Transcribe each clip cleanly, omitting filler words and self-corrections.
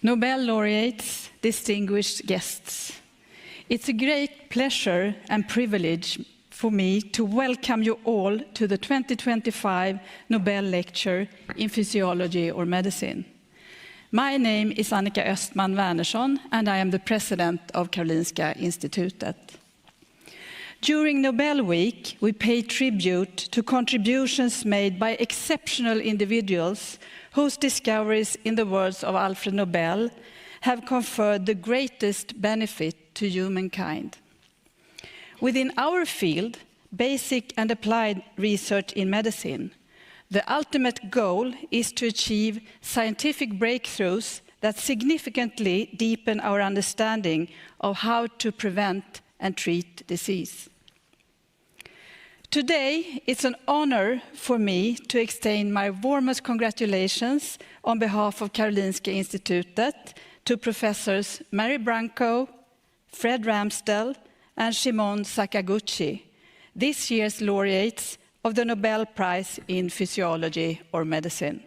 Nobel laureates, distinguished guests. It's a great pleasure and privilege for me to welcome you all to the 2025 Nobel Lecture in Physiology or Medicine. My name is Annika Östman Wernersson, and I am the president of Karolinska Institutet. During Nobel Week, we pay tribute to contributions made by exceptional individuals whose discoveries, in the words of Alfred Nobel, have conferred the greatest benefit to humankind. Within our field, basic and applied research in medicine, the ultimate goal is to achieve scientific breakthroughs that significantly deepen our understanding of how to prevent and treat disease. Today, it's an honor for me to extend my warmest congratulations on behalf of Karolinska Institutet to Professors Mary Brunkow, Fred Ramsdell, and Shimon Sakaguchi, this year's laureates of the Nobel Prize in Physiology or Medicine.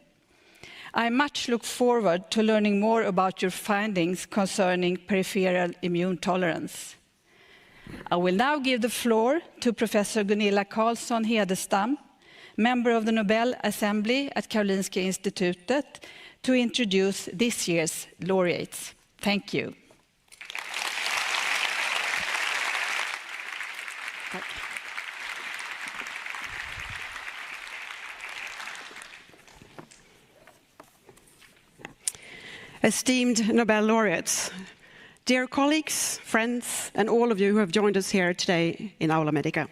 I much look forward to learning more about your findings concerning peripheral immune tolerance. I will now give the floor to Professor Gunilla Carlsson-Hedestam, member of the Nobel Assembly at Karolinska Institutet, to introduce this year's laureates. Thank you. Esteemed Nobel laureates, dear colleagues, friends, and all of you who have joined us here today in Aula Medica.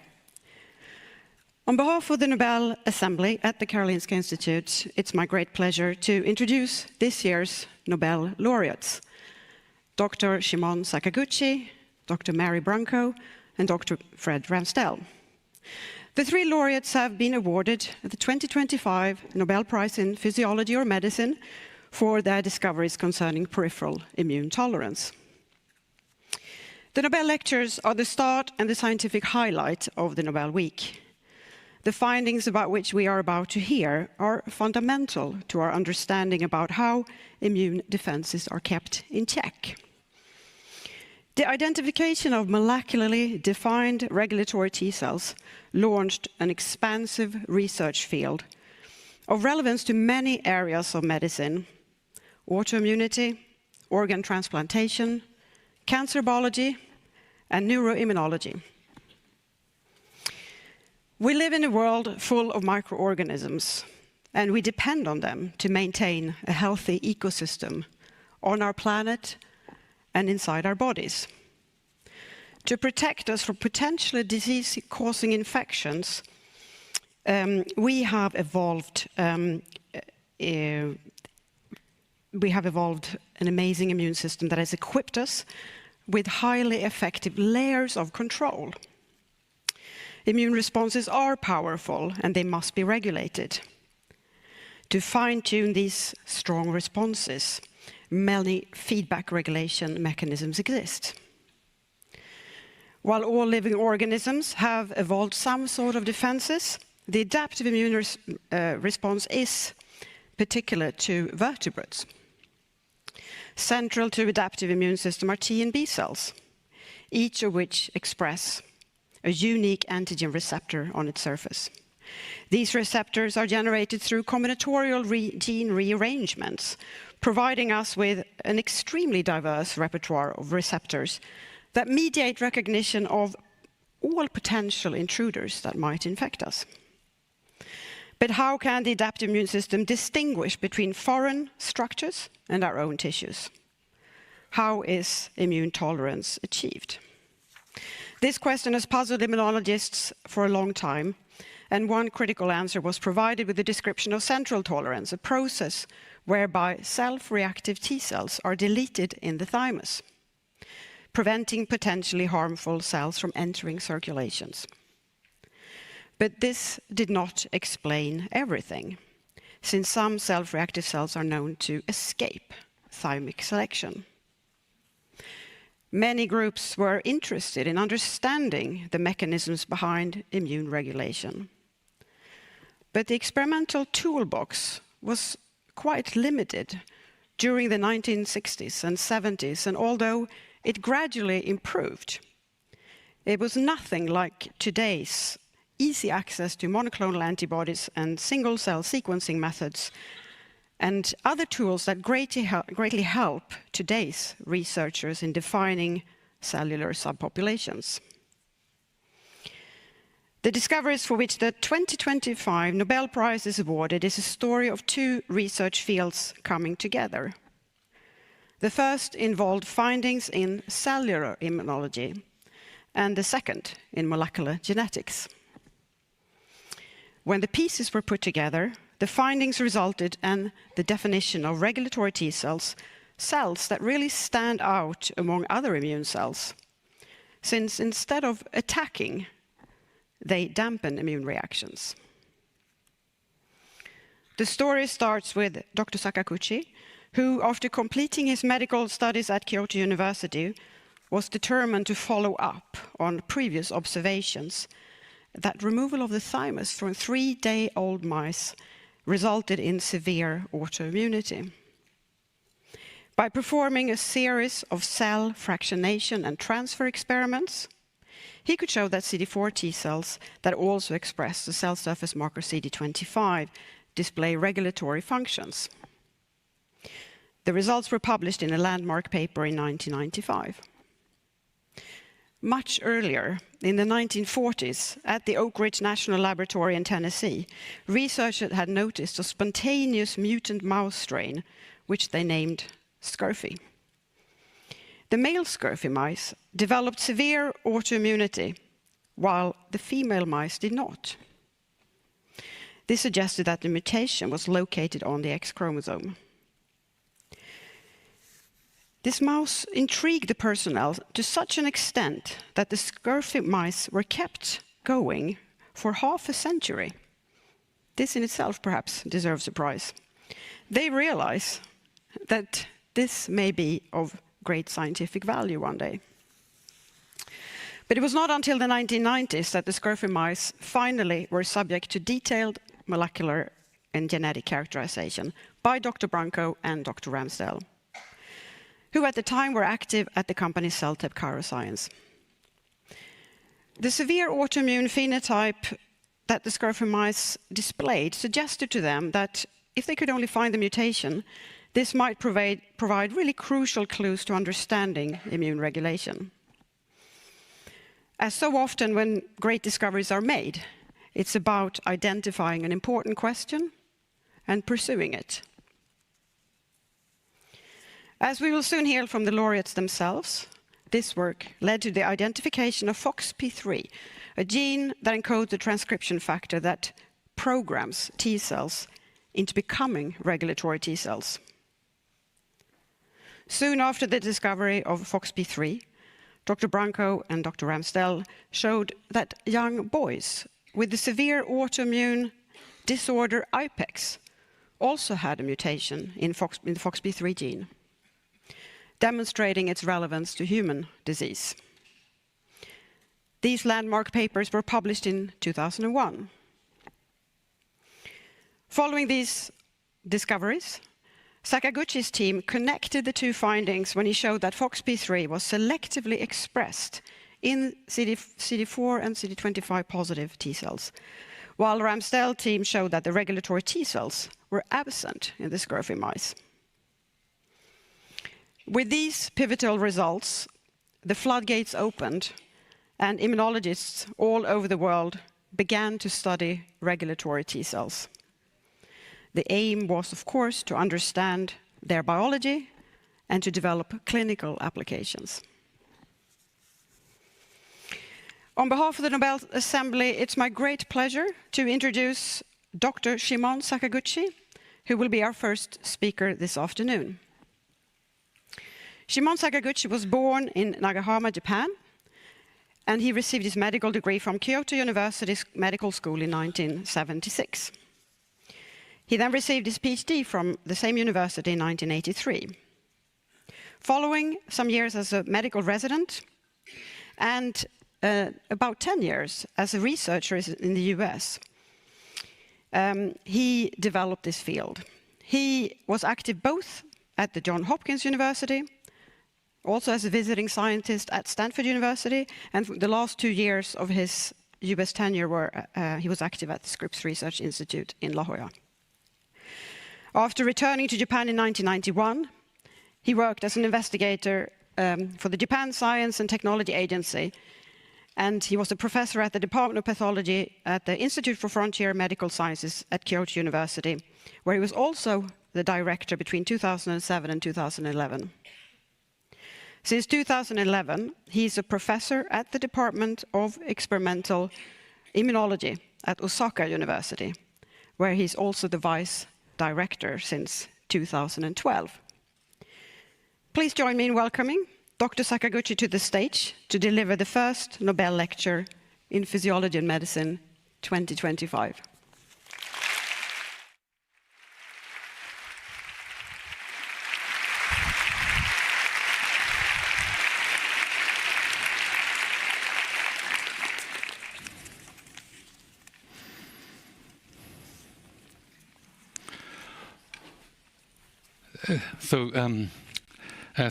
On behalf of the Nobel Assembly at the Karolinska Institute, it's my great pleasure to introduce this year's Nobel laureates, Dr. Shimon Sakaguchi, Dr. Mary Brunkow, and Dr. Fred Ramsdell. The three laureates have been awarded the 2025 Nobel Prize in Physiology or Medicine for their discoveries concerning peripheral immune tolerance. The Nobel Lectures are the start and the scientific highlight of the Nobel Week. The findings about which we are about to hear are fundamental to our understanding about how immune defenses are kept in check. The identification of molecularly defined regulatory T cells launched an expansive research field of relevance to many areas of medicine: autoimmunity, organ transplantation, cancer biology, and neuroimmunology. We live in a world full of microorganisms, and we depend on them to maintain a healthy ecosystem on our planet and inside our bodies. To protect us from potentially disease-causing infections, we have evolved an amazing immune system that has equipped us with highly effective layers of control. Immune responses are powerful, and they must be regulated. To fine-tune these strong responses, many feedback regulation mechanisms exist. While all living organisms have evolved some sort of defenses, the adaptive immune response is particular to vertebrates. Central to adaptive immune system are T and B cells, each of which express a unique antigen receptor on its surface. These receptors are generated through combinatorial gene rearrangements, providing us with an extremely diverse repertoire of receptors that mediate recognition of all potential intruders that might infect us. But how can the adaptive immune system distinguish between foreign structures and our own tissues? How is immune tolerance achieved? This question has puzzled immunologists for a long time, and one critical answer was provided with the description of central tolerance, a process whereby self-reactive T cells are deleted in the thymus, preventing potentially harmful cells from entering circulations. But this did not explain everything, since some self-reactive cells are known to escape thymic selection. Many groups were interested in understanding the mechanisms behind immune regulation. But the experimental toolbox was quite limited during the 1960s and 70s, and although it gradually improved, it was nothing like today's easy access to monoclonal antibodies and single-cell sequencing methods and other tools that greatly help today's researchers in defining cellular subpopulations. The discoveries for which the 2025 Nobel Prize is awarded is a story of two research fields coming together. The first involved findings in cellular immunology, and the second in molecular genetics. When the pieces were put together, the findings resulted in the definition of regulatory T cells, cells that really stand out among other immune cells, since instead of attacking, they dampen immune reactions. The story starts with Dr. Sakaguchi, who, after completing his medical studies at Kyoto University, was determined to follow up on previous observations that removal of the thymus from 3-day-old mice resulted in severe autoimmunity. By performing a series of cell fractionation and transfer experiments, he could show that CD4 T cells that also express the cell surface marker CD25 display regulatory functions. The results were published in a landmark paper in 1995. Much earlier, in the 1940s, at the Oak Ridge National Laboratory in Tennessee, researchers had noticed a spontaneous mutant mouse strain, which they named Scurfin. The male Scurfin mice developed severe autoimmunity, while the female mice did not. This suggested that the mutation was located on the X chromosome. This mouse intrigued the personnel to such an extent that the Scurfin mice were kept going for half a century. This in itself perhaps deserves a prize. They realize that this may be of great scientific value one day. But it was not until the 1990s that the Scurfin mice finally were subject to detailed molecular and genetic characterization by Dr. Brunkow and Dr. Ramsdell, who at the time were active at the company Celltep Science. The severe autoimmune phenotype that the Scurfin mice displayed suggested to them that if they could only find the mutation, this might provide really crucial clues to understanding immune regulation. As so often when great discoveries are made, it's about identifying an important question and pursuing it. As we will soon hear from the laureates themselves, this work led to the identification of FOXP3, a gene that encodes a transcription factor that programs T cells into becoming regulatory T cells. Soon after the discovery of FOXP3, Dr. Brunkow and Dr. Ramsdell showed that young boys with the severe autoimmune disorder IPEX also had a mutation in the FOXP3 gene, demonstrating its relevance to human disease. These landmark papers were published in 2001. Following these discoveries, Sakaguchi's team connected the two findings when he showed that FOXP3 was selectively expressed in CD4 and CD25 positive T cells, while the Ramsdell team showed that the regulatory T cells were absent in the Scurfin mice. With these pivotal results, the floodgates opened, and immunologists all over the world began to study regulatory T cells. The aim was, of course, to understand their biology and to develop clinical applications. On behalf of the Nobel Assembly, it's my great pleasure to introduce Dr. Shimon Sakaguchi, who will be our first speaker this afternoon. Shimon Sakaguchi was born in Nagahama, Japan, and he received his medical degree from Kyoto University's medical school in 1976. He then received his PhD from the same university in 1983. Following some years as a medical resident and about 10 years as a researcher in the US, he developed this field. He was active both at the Johns Hopkins University, also as a visiting scientist at Stanford University, and the last 2 years of his US tenure he was active at the Scripps Research Institute in La Jolla. After returning to Japan in 1991, he worked as an investigator for the Japan Science and Technology Agency, and he was a professor at the Department of Pathology at the Institute for Frontier Medical Sciences at Kyoto University, where he was also the director between 2007 and 2011. Since 2011, he's a professor at the Department of Experimental Immunology at Osaka University, where he's also the vice director since 2012. Please join me in welcoming Dr. Sakaguchi to the stage to deliver the first Nobel lecture in Physiology and Medicine 2025.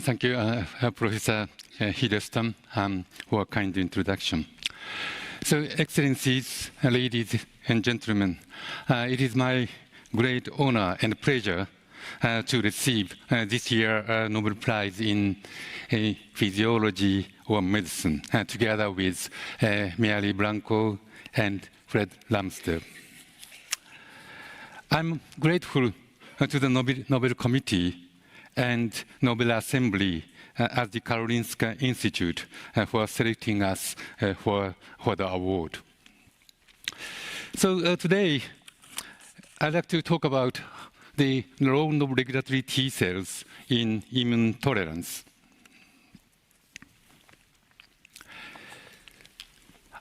Thank you, Professor Hidestam, for a kind introduction. So, Excellencies, ladies and gentlemen, it is my great honor and pleasure to receive this year's Nobel Prize in Physiology or Medicine, together with Mary Brunkow and Fred Ramsdell. I'm grateful to the Nobel Committee and Nobel Assembly at the Karolinska Institute for selecting us for the award. So today, I'd like to talk about the role of regulatory T cells in immune tolerance.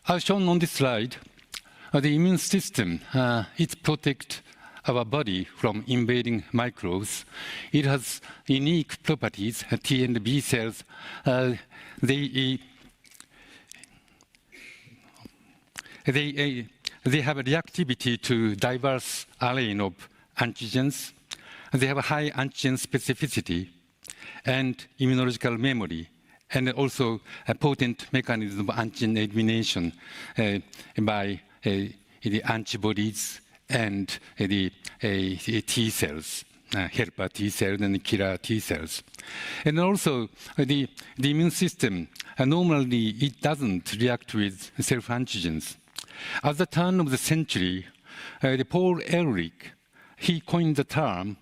As shown on this slide, the immune system it protects our body from invading microbes. It has unique properties. T and B cells, they have a reactivity to diverse array of antigens. They have a high antigen specificity and immunological memory, and also a potent mechanism of antigen elimination by the antibodies and the T cells, helper T cells and killer T cells. And also the immune system, normally it doesn't react with self-antigens. At the turn of the century, Paul Ehrlich, he coined the term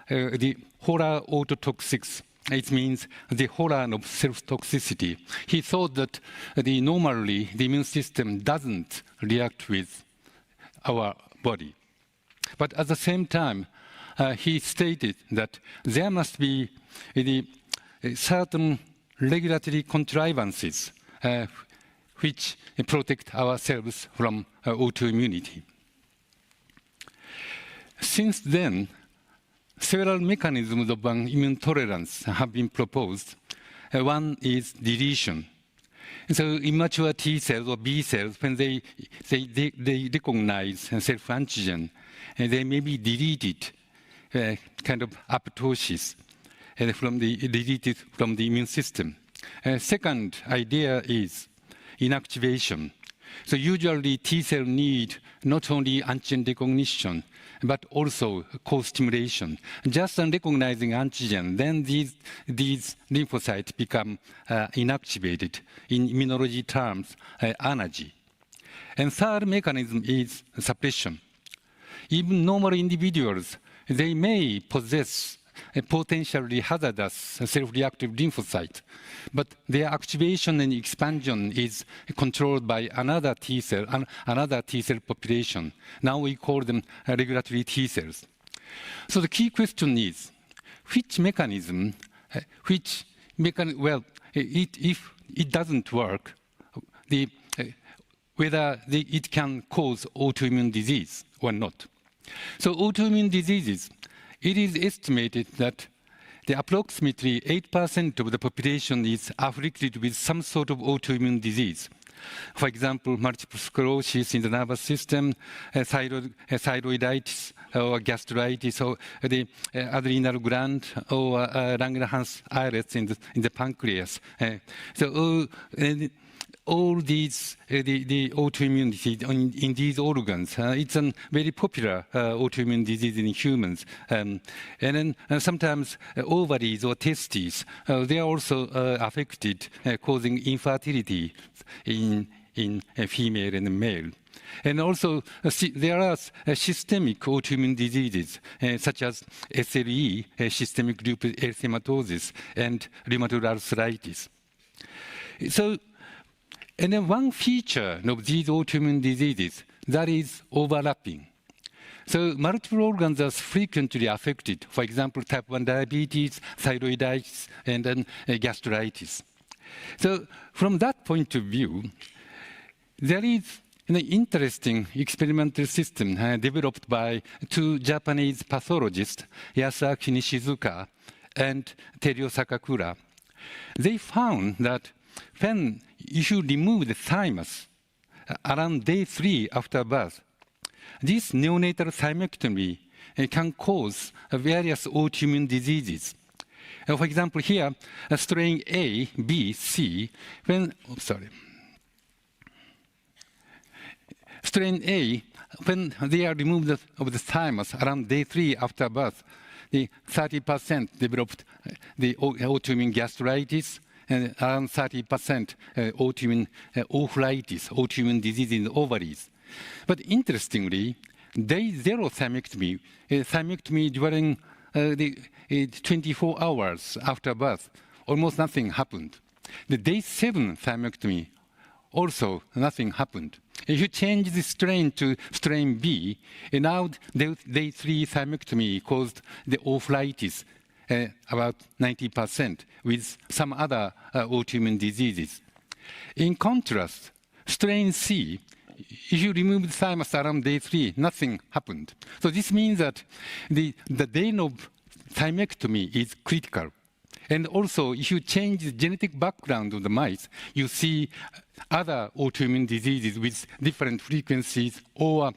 the horror autotoxics. It means the horror of self-toxicity. He thought that normally the immune system doesn't react with our body. But at the same time, he stated that there must be certain regulatory contrivances which protect ourselves from autoimmunity. Since then, several mechanisms of immune tolerance have been proposed. One is deletion. So immature T cells or B cells, when they recognize self-antigen, they may be deleted, kind of apoptosis, deleted from the immune system. Second idea is inactivation. So usually T cells need not only antigen recognition, but also co-stimulation. Just on recognizing antigen, then these lymphocytes become inactivated. In immunology terms, anergy. And third mechanism is suppression. Even normal individuals, they may possess a potentially hazardous self-reactive lymphocyte, but their activation and expansion is controlled by another T cell population. Now we call them regulatory T cells. So the key question is, which mechanism, well, if it doesn't work, whether it can cause autoimmune disease or not. So autoimmune diseases, it is estimated that approximately 8% of the population is afflicted with some sort of autoimmune disease. For example, multiple sclerosis in the nervous system, thyroiditis or gastritis, or the adrenal gland, or Langerhans islets in the pancreas. All these, the autoimmunity in these organs, it's a very popular autoimmune disease in humans. And then sometimes ovaries or testes, they are also affected, causing infertility in female and male. And also, there are systemic autoimmune diseases, such as SLE, systemic lupus erythematosus, and rheumatoid arthritis. And then one feature of these autoimmune diseases, that is overlapping. So multiple organs are frequently affected. For example, type 1 diabetes, thyroiditis, and then gastritis. So from that point of view, there is an interesting experimental system developed by two Japanese pathologists, Yasuaki Nishizuka and Teruo Sakakura. They found that if you remove the thymus around day 3 after birth, this neonatal thymectomy can cause various autoimmune diseases. For example, here, strain A, B, C, strain A, when they are removed of the thymus around day 3 after birth, the 30% developed the autoimmune gastritis, and around 30% autoimmune ovulitis, autoimmune disease in the ovaries. But interestingly, day 0 thymectomy, thymectomy during the 24 hours after birth, almost nothing happened. The day 7 thymectomy, also nothing happened. If you change the strain to strain B, and now day 3 thymectomy caused the ovulitis, about 90%, with some other autoimmune diseases. In contrast, strain C, if you remove the thymus around day 3, nothing happened. So this means that the day of thymectomy is critical. And also, if you change the genetic background of the mice, you see other autoimmune diseases with different frequencies or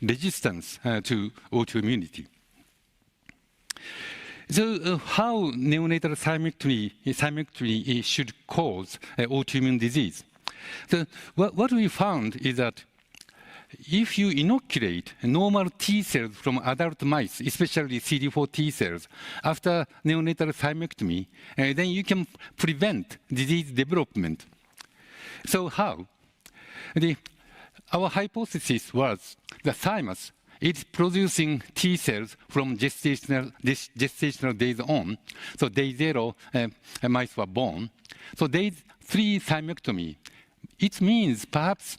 resistance to autoimmunity. So how neonatal thymectomy should cause autoimmune disease? So what we found is that if you inoculate normal T cells from adult mice, especially CD4 T cells, after neonatal thymectomy, then you can prevent disease development. So how? Our hypothesis was the thymus is producing T cells from gestational days on. So day 0, mice were born. So day 3 thymectomy, it means perhaps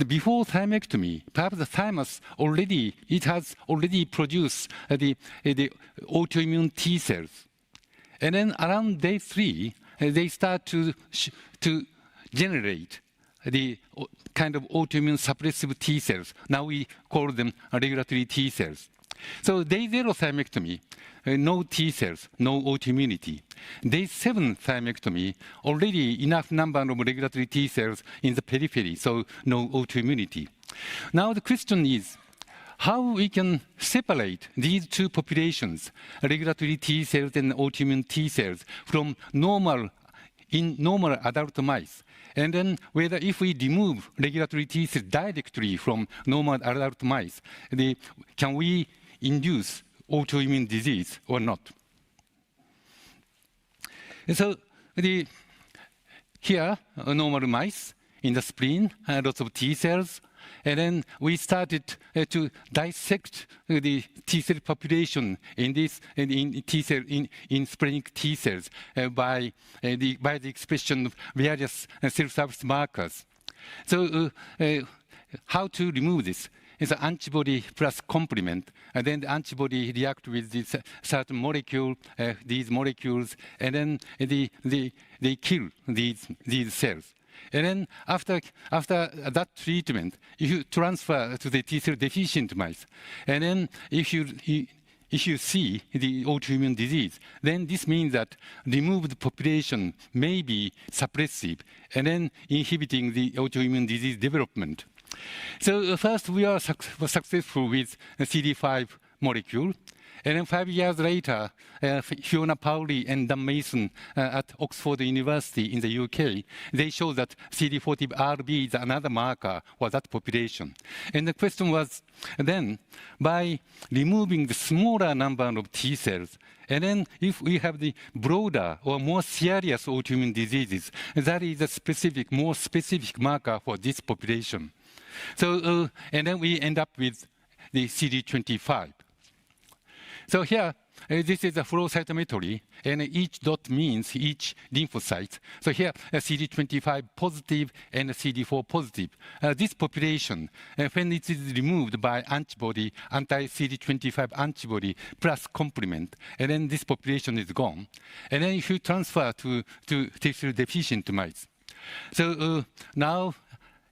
before thymectomy, perhaps the thymus has already produced the autoimmune T cells. And then around day 3, they start to generate the kind of autoimmune suppressive T cells. Now we call them regulatory T cells. So day 0 thymectomy, no T cells, no autoimmunity. Day 7 thymectomy, already enough number of regulatory T cells in the periphery, so no autoimmunity. Now the question is, how we can separate these two populations, regulatory T cells and autoimmune T cells, from normal adult mice? And then whether if we remove regulatory T cells directly from normal adult mice, can we induce autoimmune disease or not? And so here, normal mice in the spleen, lots of T cells. And then we started to dissect the T cell population in this in splenic T cells by the expression of various cell surface markers. So how to remove this? It's an antibody plus complement, and then the antibody react with this certain molecule, these molecules, and then they kill these cells. And then after that treatment, if you transfer to the T cell deficient mice, and then if if you see the autoimmune disease, then this means that removed population may be suppressive and then inhibiting the autoimmune disease development. So first we are successful with CD5 molecule. And then 5 years later, Fiona Powley and Dan Mason at Oxford University in the UK, they showed that CD40RB is another marker for that population. And the question was then, by removing the smaller number of T cells, and then if we have the broader or more serious autoimmune diseases, that is a specific, more specific marker for this population. So, and then we end up with the CD25. So here, this is a flow cytometry, and each dot means each lymphocyte. So here, CD25 positive and CD4 positive. This population, when it is removed by antibody, anti-CD25 antibody plus complement, and then this population is gone. And then if you transfer to T-cell deficient mice. So now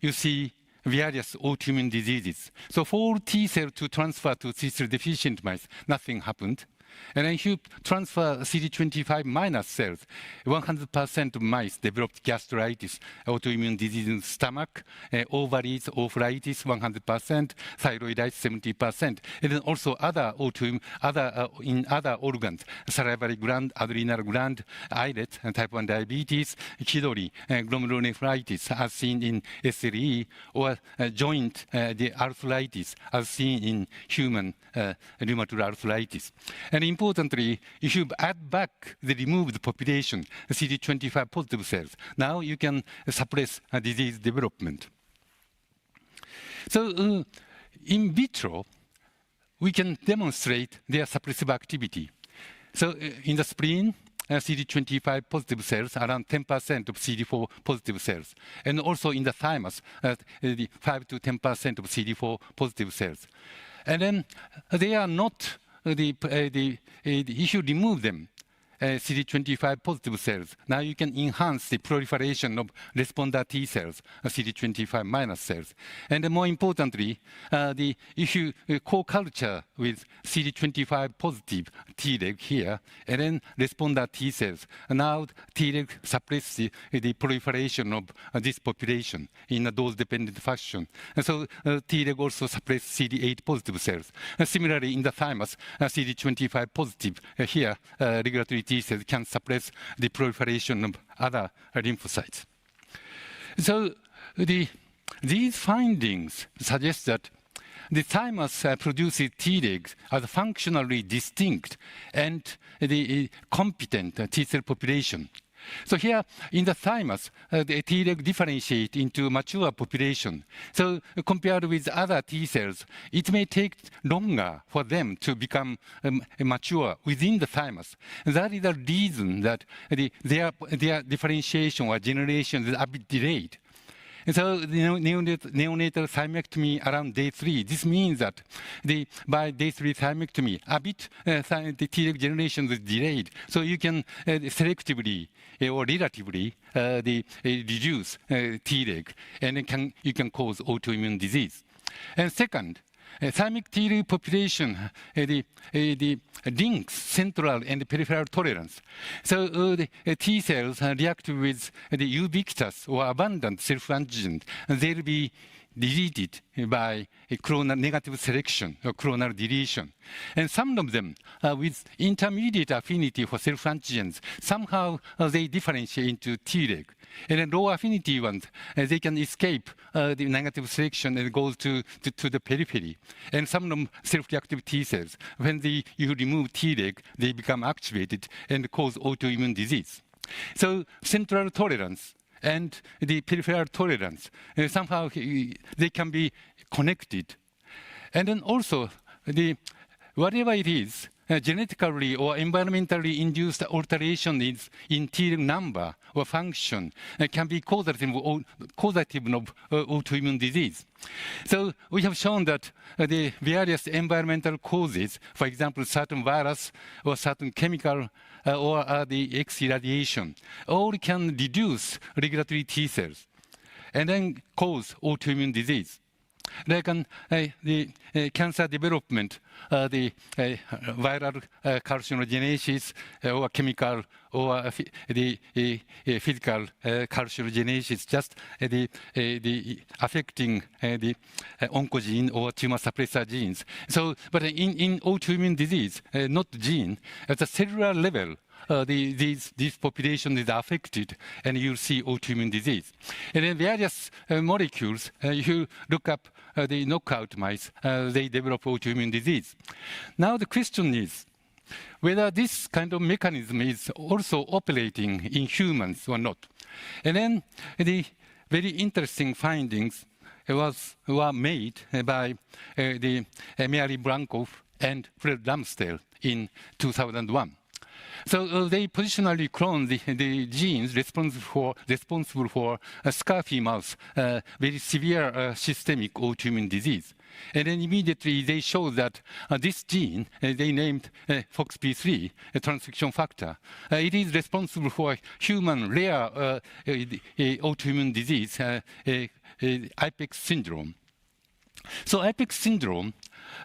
you see various autoimmune diseases. So for T cell to transfer to T-cell deficient mice, nothing happened. And then if you transfer CD25 minus cells, 100% of mice developed gastritis, autoimmune disease in the stomach, ovaries, ovulitis, 100%, thyroiditis, 70%, and then also other autoimmune, in other organs, salivary gland, adrenal gland, islet, type 1 diabetes, kidney, glomerulonephritis, as seen in SLE, or joint, the arthritis, as seen in human rheumatoid arthritis. And importantly, if you add back the removed population, CD25 positive cells, now you can suppress disease development. So in vitro, we can demonstrate their suppressive activity. So in the spleen, CD25 positive cells, around 10% of CD4 positive cells. And also in the thymus, 5 to 10% of CD4 positive cells. And then they are not, if you remove them, CD25 positive cells, now you can enhance the proliferation of responder T cells, CD25 minus cells. And more importantly, if you co-culture with CD25 positive Treg here, and then responder T cells, now Treg suppresses the proliferation of this population in a dose-dependent fashion. And so Treg also suppresses CD8 positive cells. Similarly, in the thymus, CD25 positive here, regulatory T cells can suppress the proliferation of other lymphocytes. So these findings suggest that the thymus produces Tregs as a functionally distinct and the competent T cell population. So here in the thymus, the Treg differentiate into mature population. So compared with other T cells, it may take longer for them to become mature within the thymus. That is the reason that their differentiation or generation is a bit delayed. And so the neonatal thymectomy around day 3, this means that by day 3 thymectomy, a bit the Treg generation is delayed. So you can selectively or relatively reduce Treg, and you can cause autoimmune disease. And second, thymic Treg population links central and peripheral tolerance. So the T cells react with the ubiquitous or abundant self-antigen. They'll be deleted by a clonal negative selection or clonal deletion. And some of them with intermediate affinity for self-antigens, somehow they differentiate into Treg. And then low affinity ones, they can escape the negative selection and go to the periphery. And some of them self-reactive T cells, when you remove Treg, they become activated and cause autoimmune disease. So central tolerance and the peripheral tolerance, somehow they can be connected. And then also, whatever it is, genetically or environmentally induced alteration in Treg number or function can be causative of autoimmune disease. So we have shown that the various environmental causes, for example, certain virus or certain chemical or the X irradiation, all can reduce regulatory T cells and then cause autoimmune disease. like the cancer development, the viral carcinogenesis or chemical or the physical carcinogenesis, just the affecting the oncogene or tumor suppressor genes. So, but in autoimmune disease, not gene, at the cellular level, this population is affected, and you see autoimmune disease. And then various molecules, if you look up the knockout mice, they develop autoimmune disease. Now the question is whether this kind of mechanism is also operating in humans or not. And then the very interesting findings were made by the Mary Brunkow and Fred Ramsdell in 2001. So they positionally cloned the genes responsible for Scurfin mouse, very severe systemic autoimmune disease. And then immediately they showed that this gene, they named FOXP3, a transcription factor. It is responsible for human rare autoimmune disease, IPEX syndrome. So IPEX syndrome,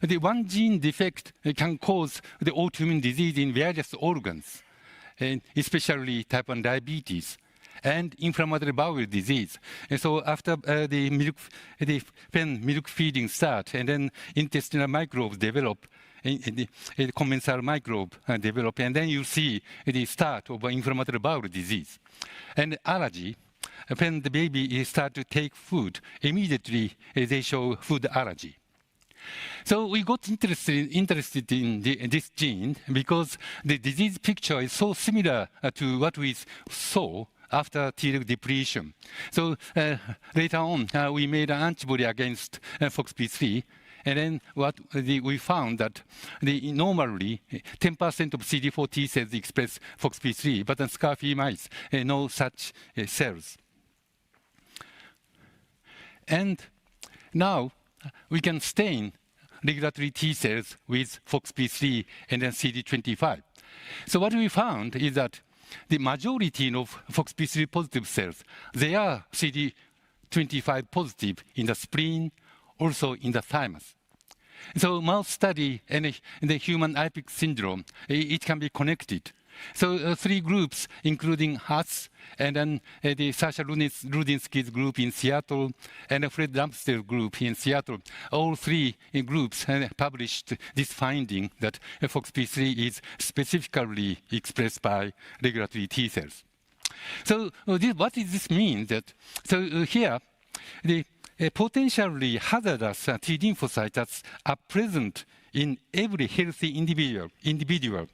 the one gene defect can cause the autoimmune disease in various organs, and especially type 1 diabetes and inflammatory bowel disease. And so after when milk feeding start, and then intestinal microbes develop, the commensal microbe develop, and then you see the start of inflammatory bowel disease. And allergy, when the baby start to take food, immediately they show food allergy. So we got interested in this gene because the disease picture is so similar to what we saw after Treg depletion. So later on, we made an antibody against FOXP3, and then we found that normally 10% of CD4 T cells express FOXP3, but in Scurfin mice, no such cells. And now we can stain regulatory T cells with FOXP3 and then CD25. So what we found is that the majority of FOXP3 positive cells, they are CD25 positive in the spleen, also in the thymus. So mouse study and the human IPEX syndrome, it can be connected. So 3 groups, including Haas, and then the Sasha Rudinsky's group in Seattle, and the Fred Ramsdell group in Seattle, all 3 groups published this finding that FOXP3 is specifically expressed by regulatory T cells. So what does this mean? Here, the potentially hazardous T lymphocytes are present in every healthy individual,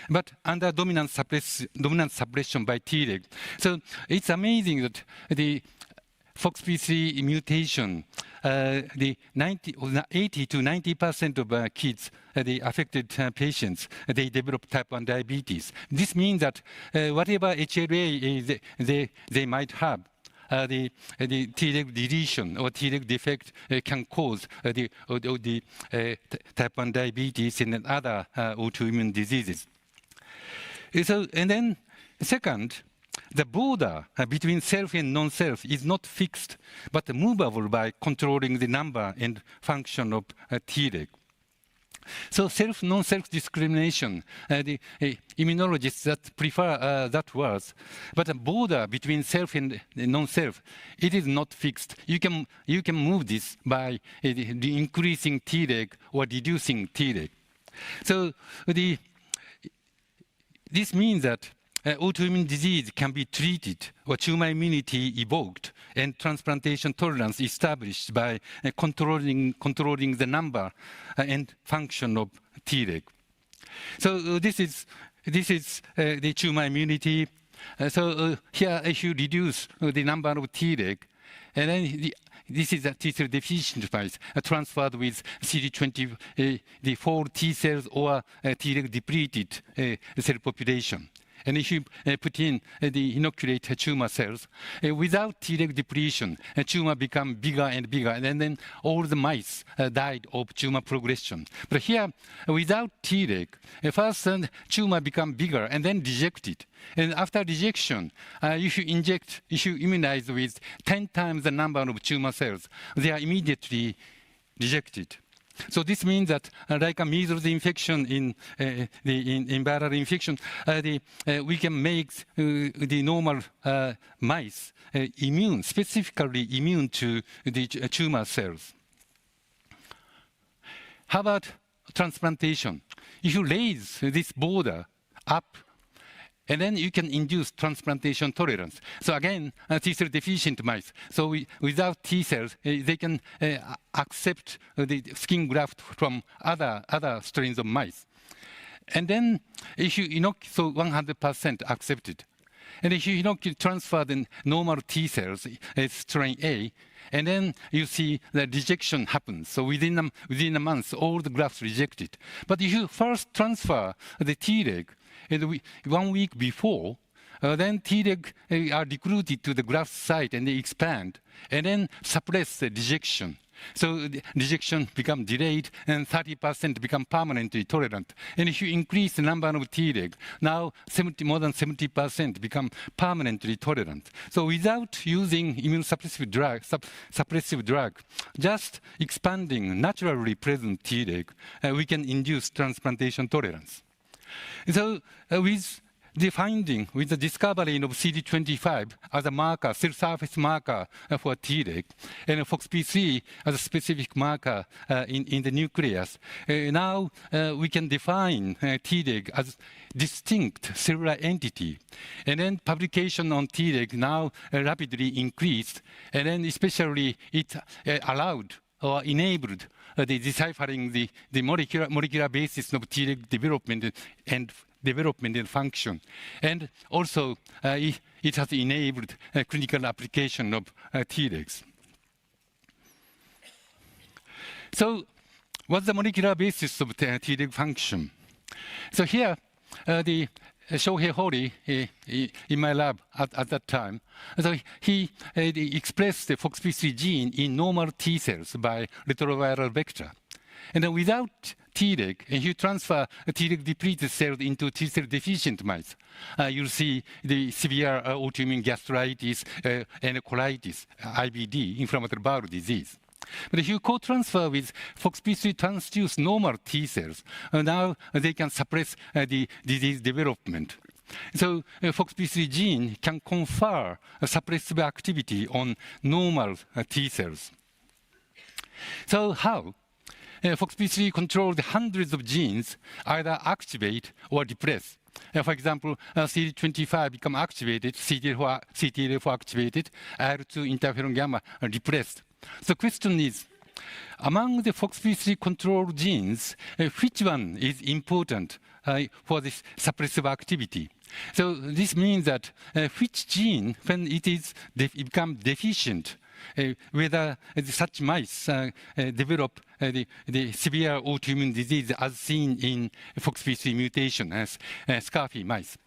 but under dominant suppression by Treg. So it's amazing that the FOXP3 mutation, the 80 to 90% of kids, the affected patients, they develop type 1 diabetes. This means that whatever HLA they might have, the Treg deletion or Treg defect can cause the type 1 diabetes and other autoimmune diseases. So, and then second, the border between self and non-self is not fixed, but movable by controlling the number and function of Treg. So self-non-self discrimination, the immunologists that prefer that word, but the border between self and non-self, it is not fixed. You can move this by the increasing Treg or reducing Treg. So this means that autoimmune disease can be treated or tumor immunity evoked and transplantation tolerance established by controlling the number and function of Treg. So this is the tumor immunity. Here if you reduce the number of Treg, and then this is a T cell deficient mice transferred with CD20, the 4 T cells or Treg depleted cell population. And if you put in the inoculate tumor cells, without Treg depletion, tumor become bigger and bigger, and then all the mice died of tumor progression. But here, without Treg, first tumor become bigger and then rejected. And after rejection, if you immunize with 10 times the number of tumor cells, they are immediately rejected. So this means that, like a measles infection in viral infection, we can make the normal mice specifically immune to the tumor cells. How about transplantation? If you raise this border up, and then you can induce transplantation tolerance. So again, T-cell deficient mice. So without T-cells, they can accept the skin graft from other strains of mice. And then if you inoculate, so 100% accepted. And if you transfer the normal T-cells, strain A, and then you see the rejection happens. So within a month, all the grafts rejected. But if you first transfer the Treg, and 1 week before, then Treg are recruited to the graft site and they expand, and then suppress the rejection. So the rejection become delayed, and 30% become permanently tolerant. And if you increase the number of Treg, now more than 70% become permanently tolerant. So without using immunosuppressive drug, just expanding naturally present Treg, we can induce transplantation tolerance. So with the finding, with the discovery of CD25 as a marker, cell surface marker for Treg, and FOXP3 as a specific marker in the nucleus, now we can define Treg as distinct cellular entity. And then publication on Treg now rapidly increased, and then especially it allowed or enabled the deciphering the molecular basis of Treg development and function. And also, it has enabled clinical application of Tregs. So, what's the molecular basis of Treg function? So here, the Shohei Hori in my lab at that time, so he expressed the FOXP3 gene in normal T cells by retroviral vector. And then without Treg, and you transfer Treg depleted cells into T cell deficient mice, you'll see the severe autoimmune gastritis and colitis, IBD, inflammatory bowel disease. But if you co-transfer with FOXP3 transduced normal T cells, now they can suppress the disease development. So FOXP3 gene can confer a suppressive activity on normal T cells. So how? FOXP3 controls hundreds of genes, either activate or repress. For example, CD25 become activated, CTLA4 activated, IL-2 interferon gamma repressed. The question is, among the FOXP3 control genes, which one is important for this suppressive activity? So this means that which gene, when it is become deficient, whether such mice develop the severe autoimmune disease as seen in FOXP3 mutation as Scurfin mice.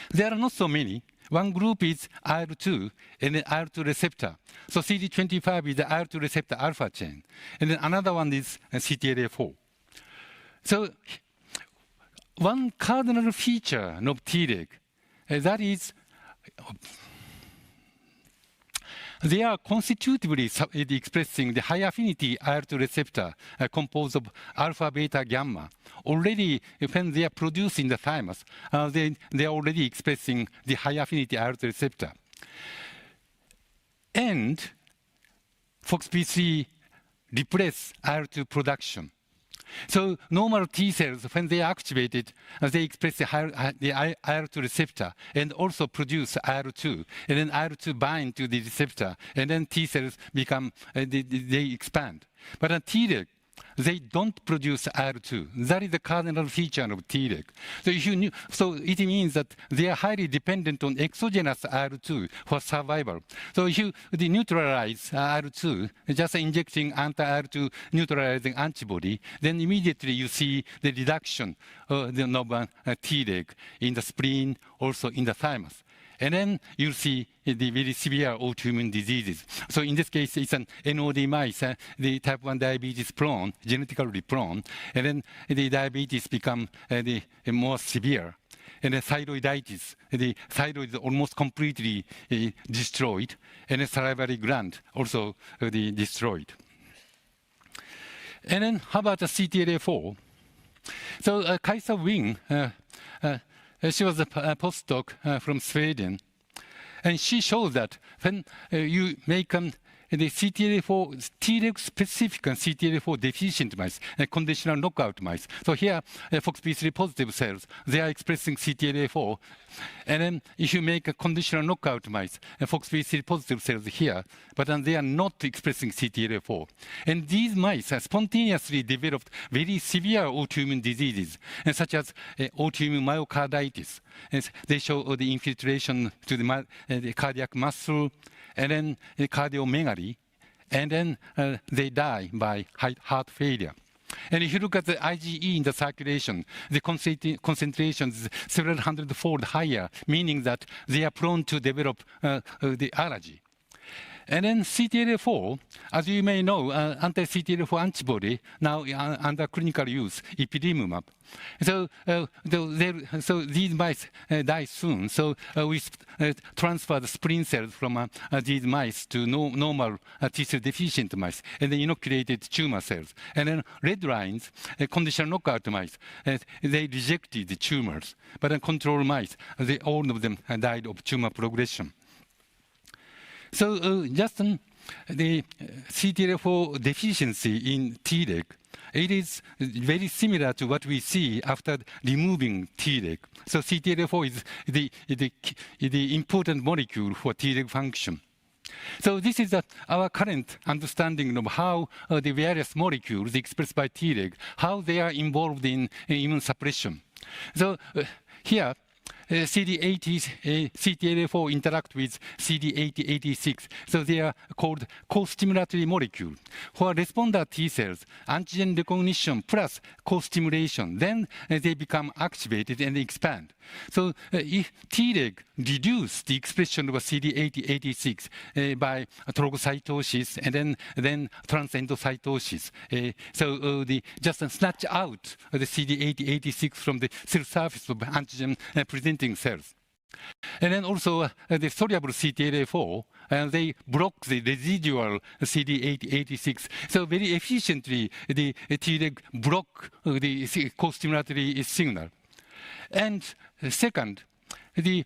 There are not so many. One group is IL-2 and the IL-2 receptor. So CD25 is the IL-2 receptor alpha chain. And then another one is CTLA4. So one cardinal feature of Treg, that is, they are constitutively expressing the high affinity IL-2 receptor composed of alpha, beta, gamma. Already, when they are produced in the thymus, they are already expressing the high affinity IL-2 receptor. And FOXP3 repress IL-2 production. So normal T cells, when they are activated, they express the IL-2 receptor and also produce IL-2. And then IL-2 bind to the receptor, and then T cells become, they expand. But on Treg, they don't produce IL-2. That is the cardinal feature of Treg. So if you knew, so it means that they are highly dependent on exogenous IL-2 for survival. So if you neutralize IL-2, just injecting anti-IL-2 neutralizing antibody, then immediately you see the reduction of the Treg in the spleen, also in the thymus. And then you'll see the very severe autoimmune diseases. So in this case, it's an NOD mice, the type 1 diabetes prone, genetically prone, and then the diabetes become more severe. And the thyroiditis, the thyroid is almost completely destroyed, and the salivary gland also destroyed. And then how about the CTLA-4? So Kajsa Wing, she was a postdoc from Sweden, and she showed that when you make the CTLA-4 Treg specific and CTLA-4 deficient mice, conditional knockout mice. So here, FOXP3 positive cells, they are expressing CTLA-4. And then if you make a conditional knockout mice, FOXP3 positive cells here, but then they are not expressing CTLA-4. And these mice spontaneously developed very severe autoimmune diseases, such as autoimmune myocarditis. And they show the infiltration to the cardiac muscle, and then cardiomegaly, and then they die by heart failure. And if you look at the IgE in the circulation, the concentration is several hundred-fold higher, meaning that they are prone to develop the allergy. And then CTLA-4, as you may know, anti-CTLA-4 antibody now under clinical use, ipilimumab. So, these mice die soon. So we transfer the spleen cells from these mice to normal T-cell deficient mice, and then inoculated tumor cells. And then red lines, conditional knockout mice, they rejected the tumors. But then control mice, all of them died of tumor progression. So just the CTLA-4 deficiency in Treg, it is very similar to what we see after removing Treg. So CTLA-4 is the important molecule for Treg function. So this is our current understanding of how the various molecules expressed by Treg, how they are involved in immune suppression. So here, CD80, CTLA-4 interact with CD80-86. So they are called co-stimulatory molecule. For responder T cells, antigen recognition plus co-stimulation, then they become activated and expand. So if Treg reduce the expression of CD80-86 by trogocytosis and then transendocytosis, so just snatch out the CD80-86 from the cell surface of antigen presenting cells. And then also the soluble CTLA-4, they block the residual CD80-86. So very efficiently, the Treg block the co-stimulatory signal. And second, the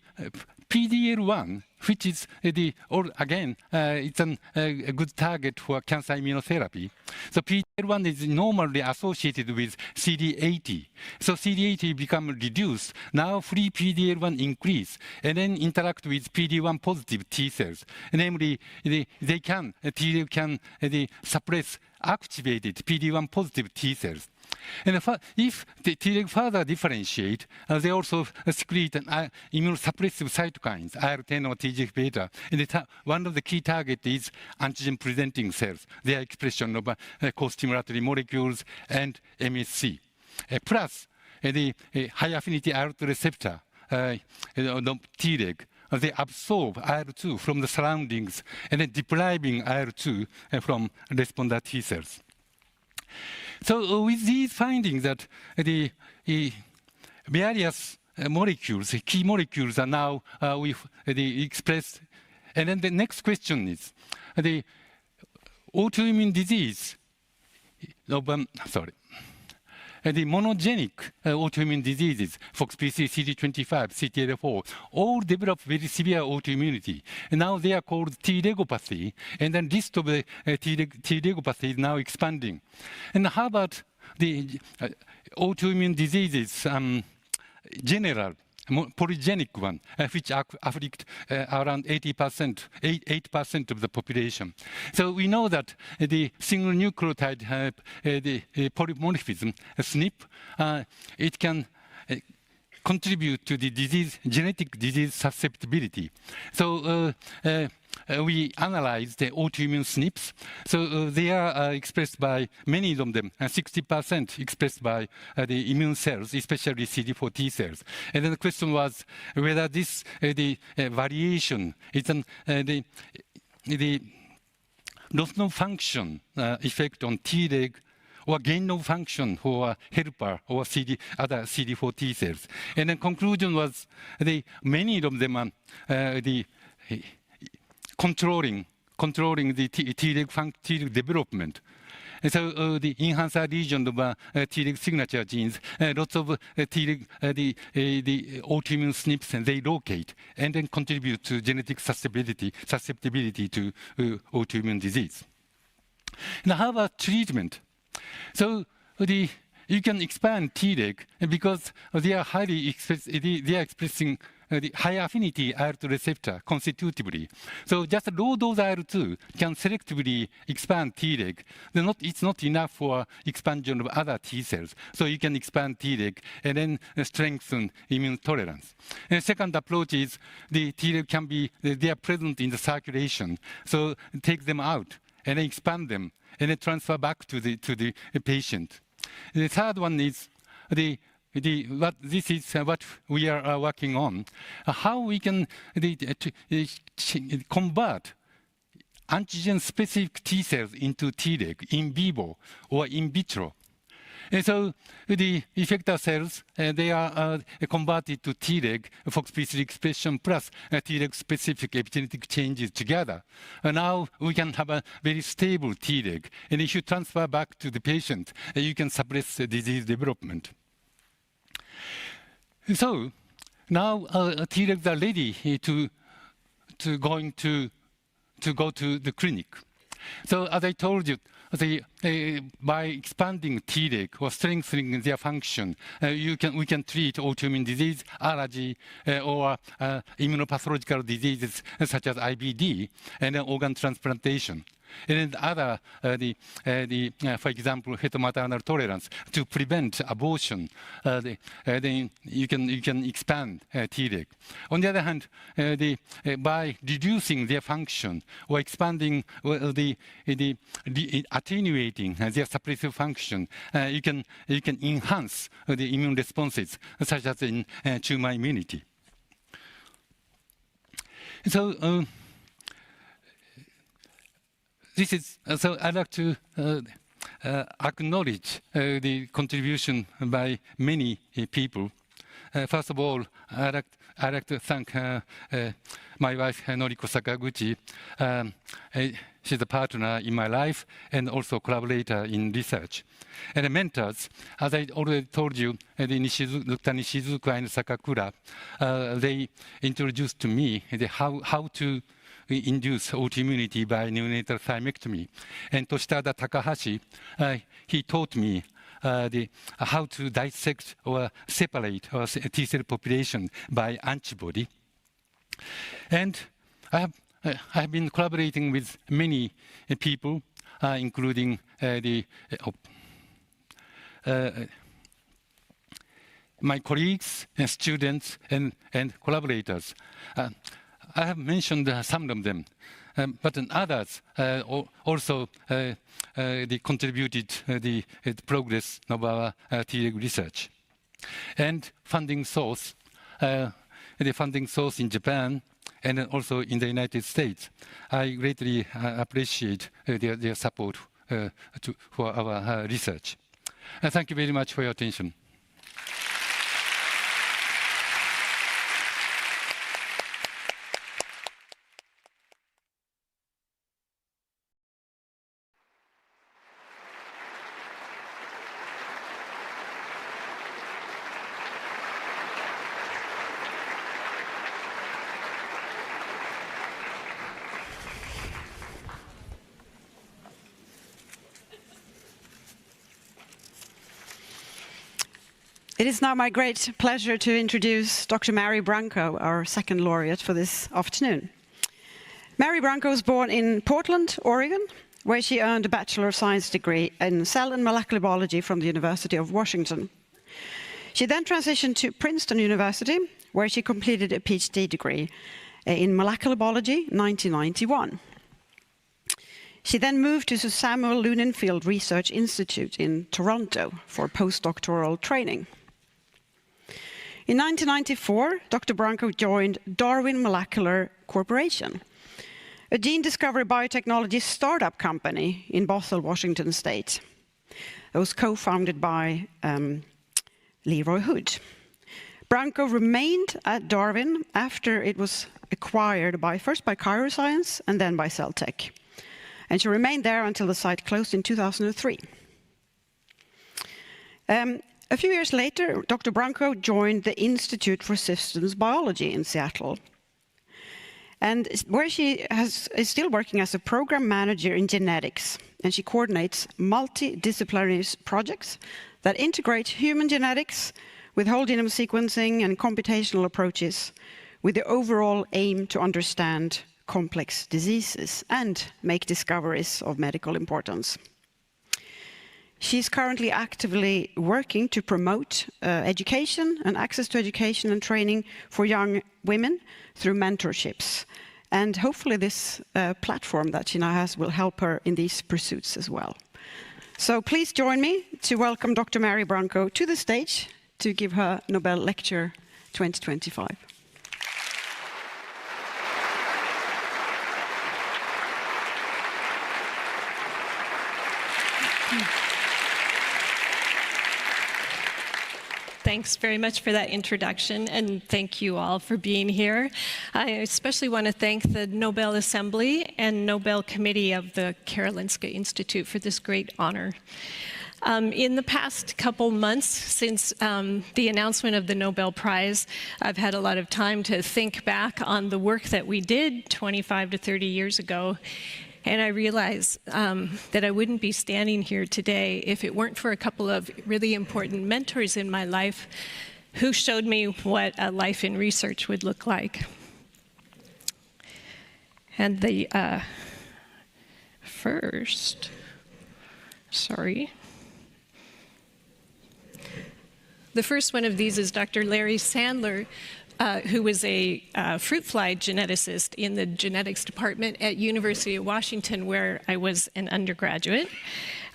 PD-L1, which is again, it's a good target for cancer immunotherapy. So PD-L1 is normally associated with CD80. So CD80 become reduced. Now free PD-L1 increase, and then interact with PD-1 positive T cells. Namely, Treg can suppress activated PD-1 positive T cells. And if the Treg further differentiate, they also secrete immunosuppressive cytokines, IL-10 or TGF-beta. And one of the key targets is antigen-presenting cells, their expression of co-stimulatory molecules and MSC. Plus, the high-affinity IL-2 receptor, Treg, they absorb IL-2 from the surroundings and then depriving IL-2 from responder T cells. So with these findings that the various molecules, key molecules are now expressed. And then the next question is the autoimmune disease of, the monogenic autoimmune diseases, FOXP3, CD25, CTLA-4, all develop very severe autoimmunity. And now they are called T-regopathy, and then list of the T-regopathy is now expanding. And how about the autoimmune diseases, general, polygenic one, which afflict around 8% of the population. So we know that the single nucleotide, the polymorphism, SNP, it can contribute to the genetic disease susceptibility. So we analyzed the autoimmune SNPs. So they are expressed by many of them, 60% expressed by the immune cells, especially CD4 T cells. And then the question was whether this variation is the loss of function effect on Treg, or gain of function for helper or other CD4 T cells. And the conclusion was many of them are controlling the Treg development. So the enhancer region of Treg signature genes, lots of Treg, the autoimmune SNPs, and they locate and then contribute to genetic susceptibility to autoimmune disease. Now, how about treatment? So you can expand Treg because they are expressing the high affinity IL-2 receptor constitutively. So just low dose IL-2 can selectively expand Treg. It's not enough for expansion of other T cells. So you can expand Treg and then strengthen immune tolerance. And second approach is the Treg can be, they are present in the circulation. So take them out and then expand them and then transfer back to the patient. The third one is this is what we are working on, how we can convert antigen-specific T cells into Treg in vivo or in vitro. And so the effector cells, they are converted to Treg, FOXP3 expression plus Treg-specific epigenetic changes together. And now we can have a very stable Treg. And if you transfer back to the patient, you can suppress disease development. So now Tregs are ready to go to the clinic. So as I told you, by expanding Treg or strengthening their function, we can treat autoimmune disease, allergy, or immunopathological diseases such as IBD and organ transplantation. And other, for example, heteromaternal tolerance to prevent abortion. Then you can expand Treg. On the other hand, by reducing their function or expanding attenuating their suppressive function, you can enhance the immune responses, such as in tumor immunity. So. This is, so I'd like to acknowledge the contribution by many people. First of all, I'd like to thank my wife, Noriko Sakaguchi. She's a partner in my life and also collaborator in research. And the mentors, as I already told you, Dr. Nishizuka and Sakakura, they introduced to me how to induce autoimmunity by neonatal thymectomy. And Toshitada Takahashi, he taught me how to dissect or separate our T cell population by antibody. And I have been collaborating with many people, including my colleagues and students and collaborators. I have mentioned some of them, but others also they contributed the progress of our Treg research. And funding source, the funding source in Japan and also in the United States. I greatly appreciate their support for our research. Thank you very much for your attention. It is now my great pleasure to introduce Dr. Mary Brunkow, our second laureate for this afternoon. Mary Brunkow was born in Portland, Oregon, where she earned a Bachelor of Science degree in Cell and Molecular Biology from the University of Washington. She then transitioned to Princeton University, where she completed a PhD degree in Molecular Biology in 1991. She then moved to the Samuel Lunenfield Research Institute in Toronto for postdoctoral training. In 1994, Dr. Brunkow joined Darwin Molecular Corporation, a gene discovery biotechnology startup company in Bothell, Washington State. It was co-founded by Leroy Hood. Brunkow remained at Darwin after it was acquired first by Chiroscience and then by Celltech. and she remained there until the site closed in 2003. A few years later, Dr. Brunkow joined the Institute for Systems Biology in Seattle, and where she is still working as a program manager in genetics, and she coordinates multidisciplinary projects that integrate human genetics with whole genome sequencing and computational approaches with the overall aim to understand complex diseases and make discoveries of medical importance. She's currently actively working to promote education and access to education and training for young women through mentorships. And hopefully this platform that she now has will help her in these pursuits as well. So please join me to welcome Dr. Mary Brunkow to the stage to give her Nobel Lecture 2025. Thanks very much for that introduction, and thank you all for being here. I especially want to thank the Nobel Assembly and Nobel Committee of the Karolinska Institute for this great honor. In the past couple months since the announcement of the Nobel Prize, I've had a lot of time to think back on the work that we did 25 to 30 years ago. And I realized that I wouldn't be standing here today if it weren't for a couple of really important mentors in my life who showed me what a life in research would look like. And the first one of these is Dr. Larry Sandler, who was a fruit fly geneticist in the genetics department at University of Washington, where I was an undergraduate.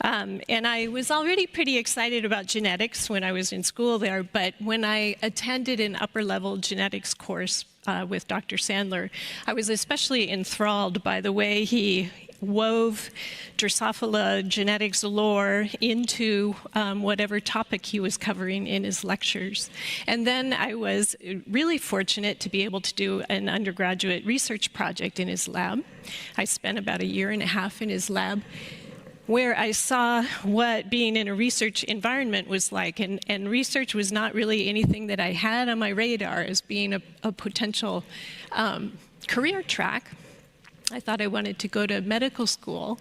And I was already pretty excited about genetics when I was in school there, but when I attended an upper-level genetics course with Dr. Sandler, I was especially enthralled by the way he wove Drosophila genetics lore into whatever topic he was covering in his lectures. And then I was really fortunate to be able to do an undergraduate research project in his lab. I spent about 1.5 years in his lab, where I saw what being in a research environment was like. And research was not really anything that I had on my radar as being a potential career track. I thought I wanted to go to medical school.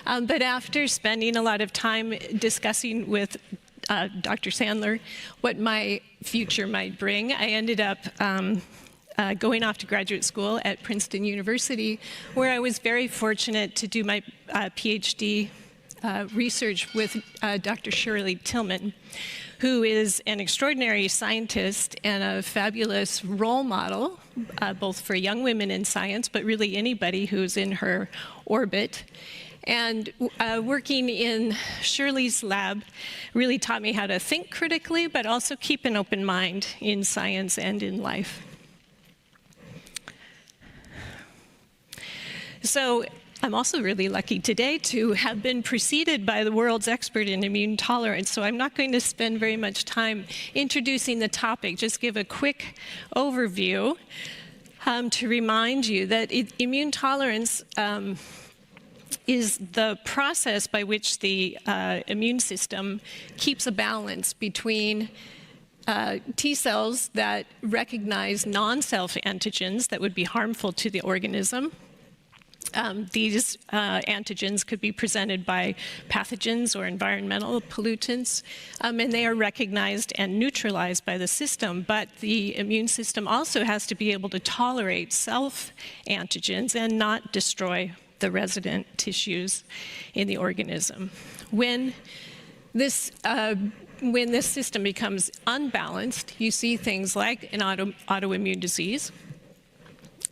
But after spending a lot of time discussing with Dr. Sandler what my future might bring, I ended up going off to graduate school at Princeton University, where I was very fortunate to do my PhD research with Dr. Shirley Tillman, who is an extraordinary scientist and a fabulous role model, both for young women in science, but really anybody who's in her orbit. And working in Shirley's lab really taught me how to think critically, but also keep an open mind in science and in life. So I'm also really lucky today to have been preceded by the world's expert in immune tolerance, so I'm not going to spend very much time introducing the topic, just give a quick overview to remind you that immune tolerance is the process by which the immune system keeps a balance between T cells that recognize non-self antigens that would be harmful to the organism. These antigens could be presented by pathogens or environmental pollutants, and they are recognized and neutralized by the system. But the immune system also has to be able to tolerate self-antigens and not destroy the resident tissues in the organism. When this system becomes unbalanced, you see things like an autoimmune disease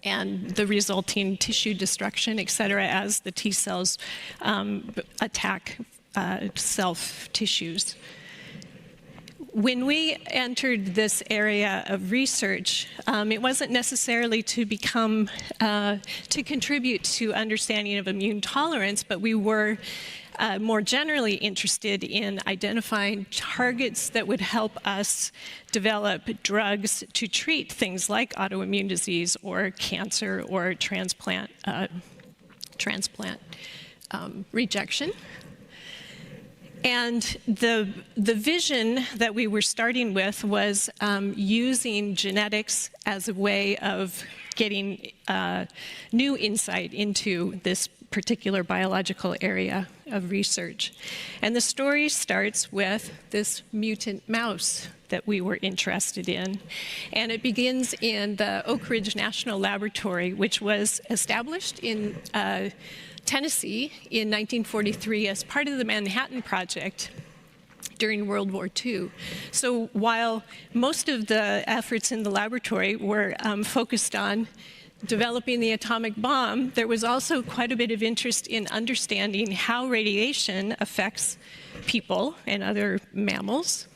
and the resulting tissue destruction, et cetera, as the T cells attack self tissues. When we entered this area of research, it wasn't necessarily to become, to contribute to understanding of immune tolerance, but we were more generally interested in identifying targets that would help us develop drugs to treat things like autoimmune disease or cancer or transplant rejection. And the vision that we were starting with was using genetics as a way of getting new insight into this particular biological area of research. And the story starts with this mutant mouse that we were interested in. And it begins in the Oak Ridge National Laboratory, which was established in Tennessee in 1943 as part of the Manhattan Project during World War II. So while most of the efforts in the laboratory were focused on developing the atomic bomb, there was also quite a bit of interest in understanding how radiation affects people and other mammals.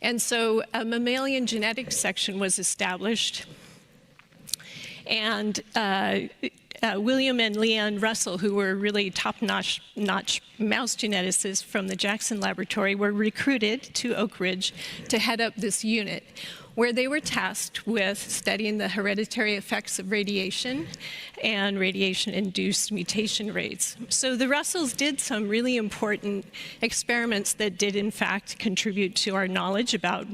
And so a mammalian genetics section was established. And William and Leanne Russell, who were really top-notch mouse geneticists from the Jackson Laboratory, were recruited to Oak Ridge to head up this unit, where they were tasked with studying the hereditary effects of radiation and radiation-induced mutation rates. So the Russells did some really important experiments that did, in fact, contribute to our knowledge about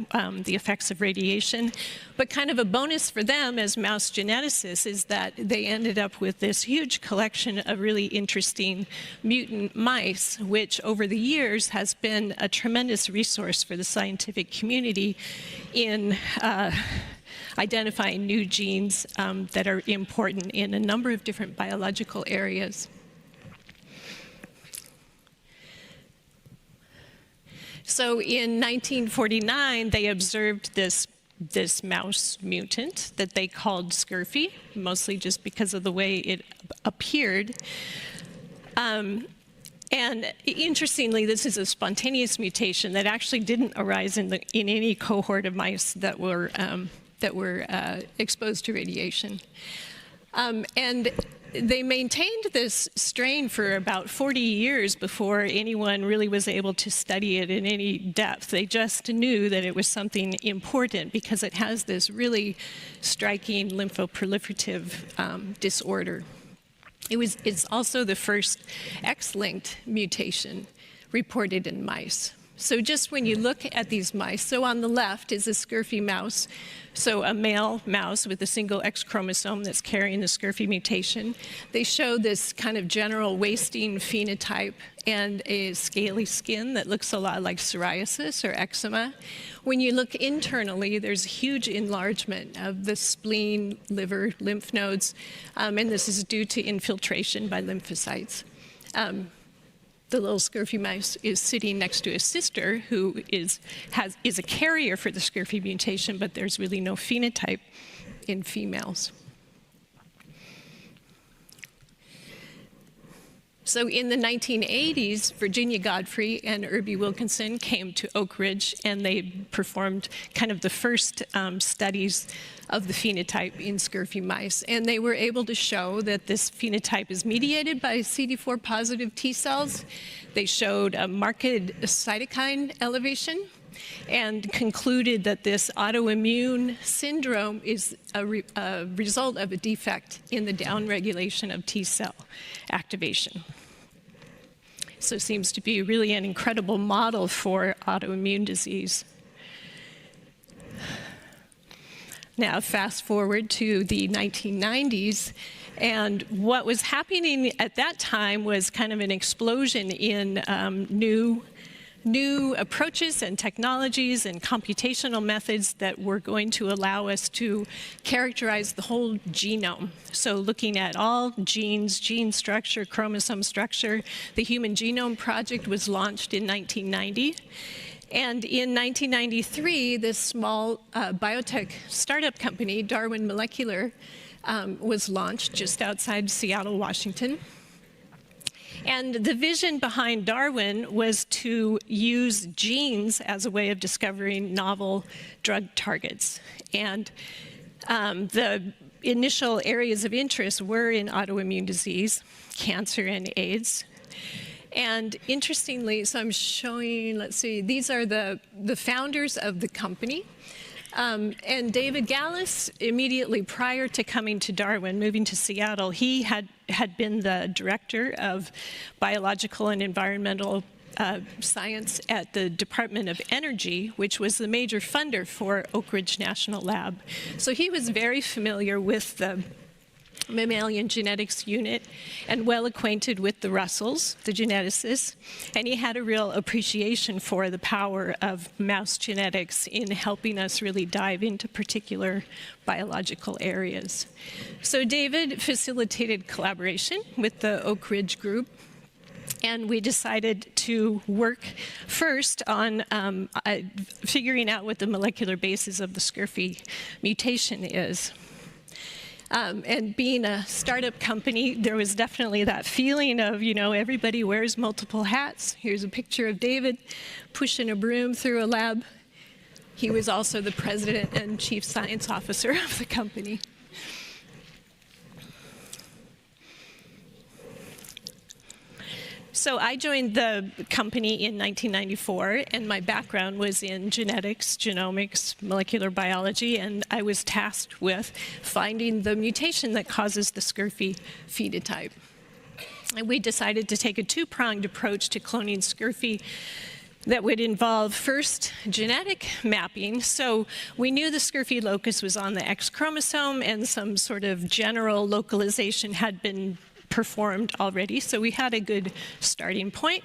the effects of radiation. But kind of a bonus for them as mouse geneticists is that they ended up with this huge collection of really interesting mutant mice, which over the years has been a tremendous resource for the scientific community in identifying new genes that are important in a number of different biological areas. So in 1949, they observed this mouse mutant that they called Scurfy, mostly just because of the way it appeared. And interestingly, this is a spontaneous mutation that actually didn't arise in any cohort of mice that were exposed to radiation. And they maintained this strain for about 40 years before anyone really was able to study it in any depth. They just knew that it was something important because it has this really striking lymphoproliferative disorder. It's also the first X-linked mutation reported in mice. So just when you look at these mice, so on the left is a Scurfy mouse, so a male mouse with a single X chromosome that's carrying the Scurfy mutation. They show this kind of general wasting phenotype and a scaly skin that looks a lot like psoriasis or eczema. When you look internally, there's huge enlargement of the spleen, liver, lymph nodes, and this is due to infiltration by lymphocytes. The little Scurfy mouse is sitting next to his sister, who is a carrier for the Scurfy mutation, but there's really no phenotype in females. So in the 1980s, Virginia Godfrey and Irby Wilkinson came to Oak Ridge, and they performed kind of the first studies of the phenotype in Scurfy mice. And they were able to show that this phenotype is mediated by CD4 positive T cells. They showed a marked cytokine elevation and concluded that this autoimmune syndrome is a result of a defect in the downregulation of T cell activation. So it seems to be really an incredible model for autoimmune disease. Now, fast forward to the 1990s, and what was happening at that time was kind of an explosion in new approaches and technologies and computational methods that were going to allow us to characterize the whole genome. So looking at all genes, gene structure, chromosome structure. The Human Genome Project was launched in 1990. And in 1993, this small biotech startup company, Darwin Molecular, was launched just outside Seattle, Washington. And the vision behind Darwin was to use genes as a way of discovering novel drug targets. And the initial areas of interest were in autoimmune disease, cancer, and AIDS. And interestingly, so I'm showing, let's see, these are the founders of the company. And David Gallus, immediately prior to coming to Darwin, moving to Seattle, he had been the director of biological and environmental science at the Department of Energy, which was the major funder for Oak Ridge National Lab. So he was very familiar with the mammalian genetics unit and well acquainted with the Russells, the geneticists, and he had a real appreciation for the power of mouse genetics in helping us really dive into particular biological areas. So David facilitated collaboration with the Oak Ridge group, and we decided to work first on figuring out what the molecular basis of the Scurfin mutation is. And being a startup company, there was definitely that feeling of, everybody wears multiple hats. Here's a picture of David pushing a broom through a lab. He was also the president and chief science officer of the company. So I joined the company in 1994, and my background was in genetics, genomics, molecular biology, and I was tasked with finding the mutation that causes the Scurfin phenotype. And we decided to take a two-pronged approach to cloning Scurfin that would involve first genetic mapping. So we knew the Scurfin locus was on the X chromosome, and some sort of general localization had been performed already, so we had a good starting point.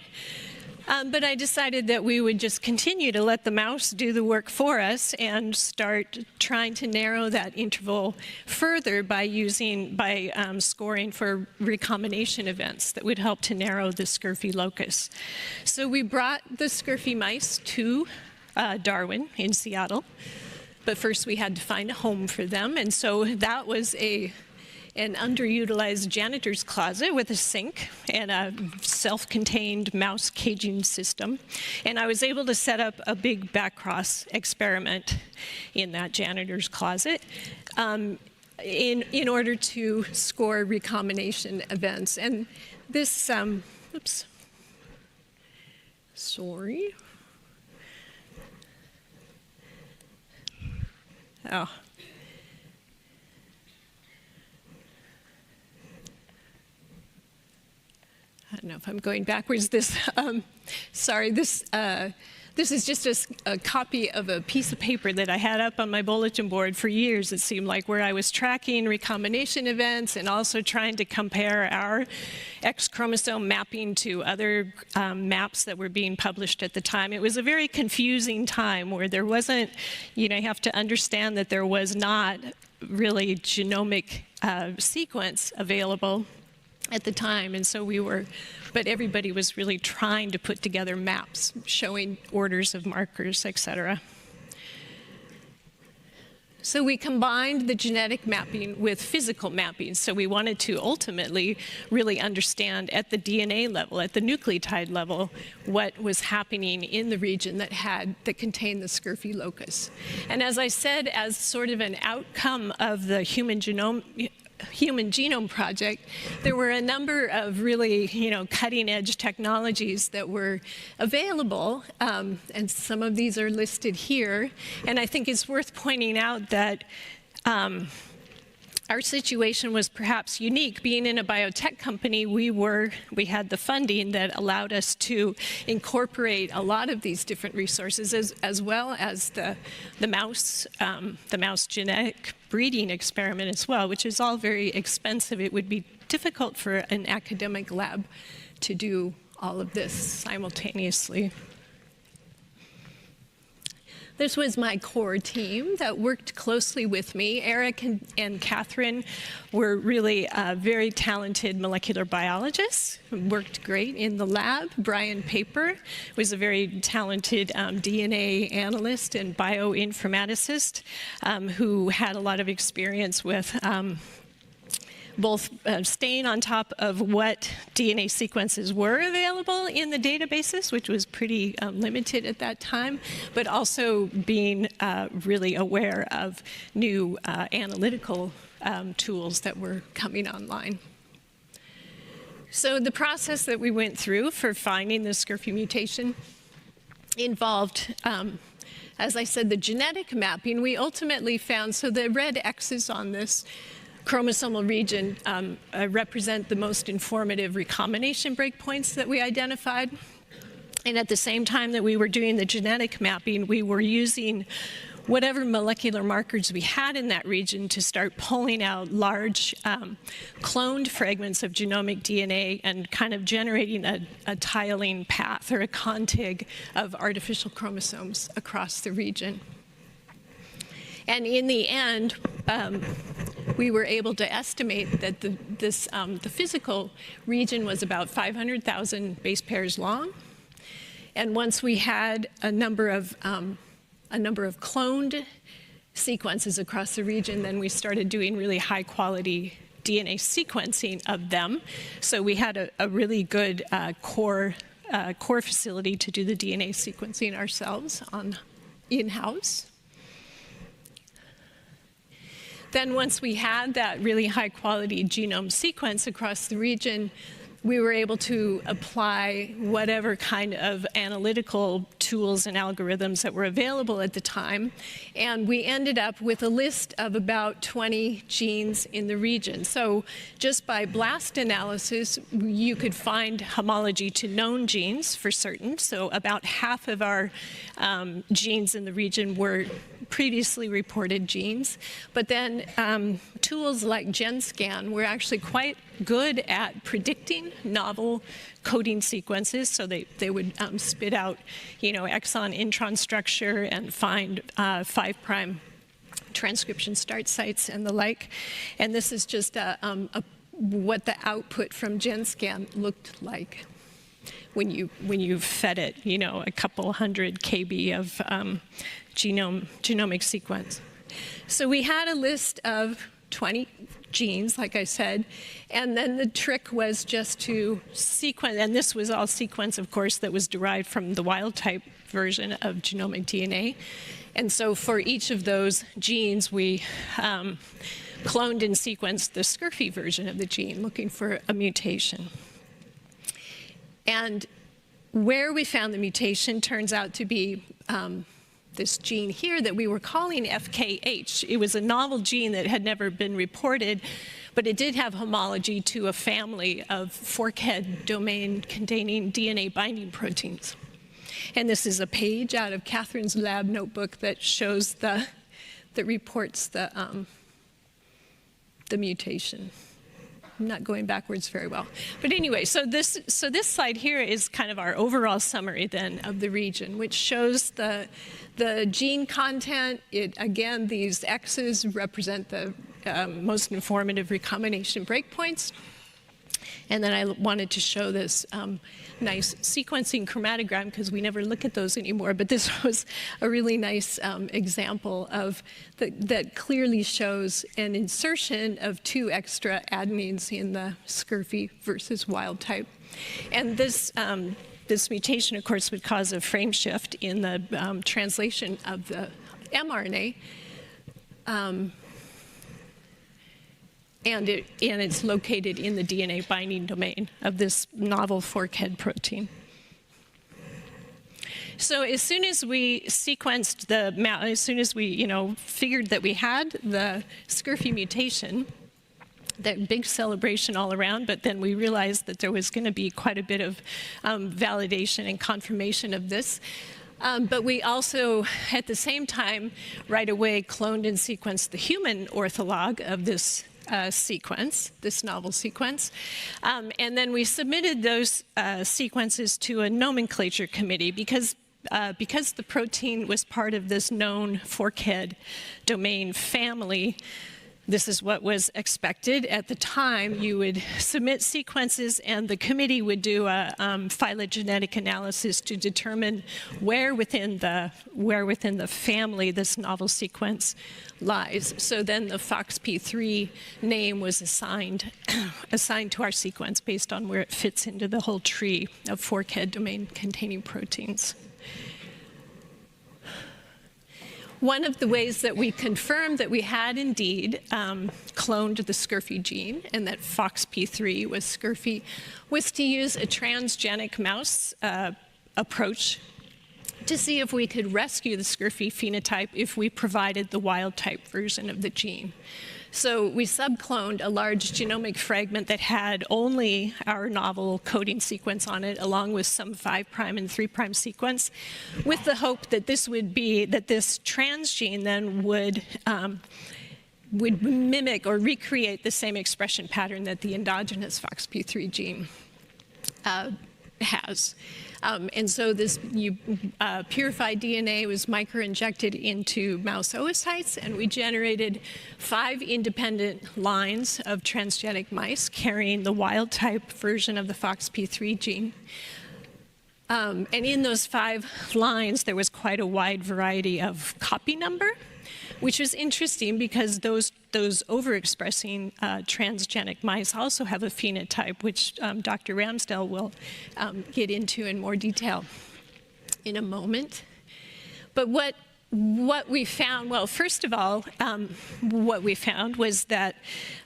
But I decided that we would just continue to let the mouse do the work for us and start trying to narrow that interval further by scoring for recombination events that would help to narrow the Scurfin locus. So we brought the Scurfin mice to Darwin in Seattle, but first we had to find a home for them, and so that was an underutilized janitor's closet with a sink and a self-contained mouse caging system. And I was able to set up a big backcross experiment in that janitor's closet in order to score recombination events. And this, oops, sorry. Oh. I don't know if I'm going backwards. This is just a copy of a piece of paper that I had up on my bulletin board for years, it seemed like, where I was tracking recombination events and also trying to compare our X chromosome mapping to other maps that were being published at the time. It was a very confusing time where there wasn't, you have to understand that there was not really genomic sequence available at the time, and so but everybody was really trying to put together maps showing orders of markers, etc. So we combined the genetic mapping with physical mapping. So we wanted to ultimately really understand at the DNA level, at the nucleotide level, what was happening in the region that contained the Scurfin locus. And as I said, as sort of an outcome of the Human Genome Project, there were a number of really, cutting-edge technologies that were available, and some of these are listed here. And I think it's worth pointing out that our situation was perhaps unique. Being in a biotech company, we had the funding that allowed us to incorporate a lot of these different resources, as well as the mouse genetic breeding experiment as well, which is all very expensive. It would be difficult for an academic lab to do all of this simultaneously. This was my core team that worked closely with me. Eric and Catherine were really very talented molecular biologists, worked great in the lab. Brian Paper was a very talented DNA analyst and bioinformaticist who had a lot of experience with both staying on top of what DNA sequences were available in the databases, which was pretty limited at that time, but also being really aware of new analytical tools that were coming online. So the process that we went through for finding the Scurfin mutation involved as I said, the genetic mapping, we ultimately found, so the red X's on this chromosomal region represent the most informative recombination breakpoints that we identified. And at the same time that we were doing the genetic mapping, we were using whatever molecular markers we had in that region to start pulling out large cloned fragments of genomic DNA and kind of generating a tiling path or a contig of artificial chromosomes across the region. And in the end, we were able to estimate that the physical region was about 500,000 base pairs long. And once we had a number of cloned sequences across the region, then we started doing really high quality DNA sequencing of them. So we had a really good core facility to do the DNA sequencing ourselves in-house. Then once we had that really high quality genome sequence across the region, we were able to apply whatever kind of analytical tools and algorithms that were available at the time. And we ended up with a list of about 20 genes in the region. So just by blast analysis, you could find homology to known genes for certain. So about half of our genes in the region were previously reported genes. But then tools like GenScan were actually quite good at predicting novel coding sequences. So they would spit out, exon intron structure and find 5' transcription start sites and the like. And this is just what the output from GenScan looked like when you fed it, a couple hundred KB of genomic sequence. So we had a list of 20 genes, like I said, and then the trick was just to sequence, and this was all sequence, of course, that was derived from the wild type version of genomic DNA. And so for each of those genes, we cloned and sequenced the Scurfin version of the gene, looking for a mutation. And where we found the mutation turns out to be this gene here that we were calling FKH. It was a novel gene that had never been reported, but it did have homology to a family of fork head domain containing DNA binding proteins. And this is a page out of Catherine's lab notebook that shows that reports the mutation. I'm not going backwards very well. But anyway, so this slide here is kind of our overall summary then of the region, which shows the gene content. Again, these X's represent the most informative recombination breakpoints. And then I wanted to show this nice sequencing chromatogram, because we never look at those anymore. But this was a really nice example of that clearly shows an insertion of 2 extra adenines in the Scurfin versus wild type. And this mutation, of course, would cause a frame shift in the translation of the mRNA. And it's located in the DNA binding domain of this novel fork head protein. So as soon as we sequenced as soon as we figured that we had the Scurfin mutation, that big celebration all around, but then we realized that there was going to be quite a bit of validation and confirmation of this. But we also, at the same time, right away cloned and sequenced the human ortholog of this sequence, this novel sequence. And then we submitted those sequences to a nomenclature committee because the protein was part of this known fork head domain family. This is what was expected. At the time, you would submit sequences and the committee would do a phylogenetic analysis to determine where within the family this novel sequence lies. So then the FOXP3 name was assigned to our sequence based on where it fits into the whole tree of fork head domain containing proteins. One of the ways that we confirmed that we had indeed cloned the Scurfin gene and that FOXP3 was Scurfin was to use a transgenic mouse approach to see if we could rescue the Scurfy phenotype if we provided the wild-type version of the gene. So we subcloned a large genomic fragment that had only our novel coding sequence on it, along with some 5' and 3' sequence, with the hope that this transgene then would mimic or recreate the same expression pattern that the endogenous FOXP3 gene has. And so this purified DNA was microinjected into mouse oocytes, and we generated 5 independent lines of transgenic mice carrying the wild-type version of the FOXP3 gene. And in those 5 lines, there was quite a wide variety of copy number, which was interesting because those overexpressing transgenic mice also have a phenotype, which Dr. Ramsdell will get into in more detail in a moment. But what we found, well, first of all, what we found was that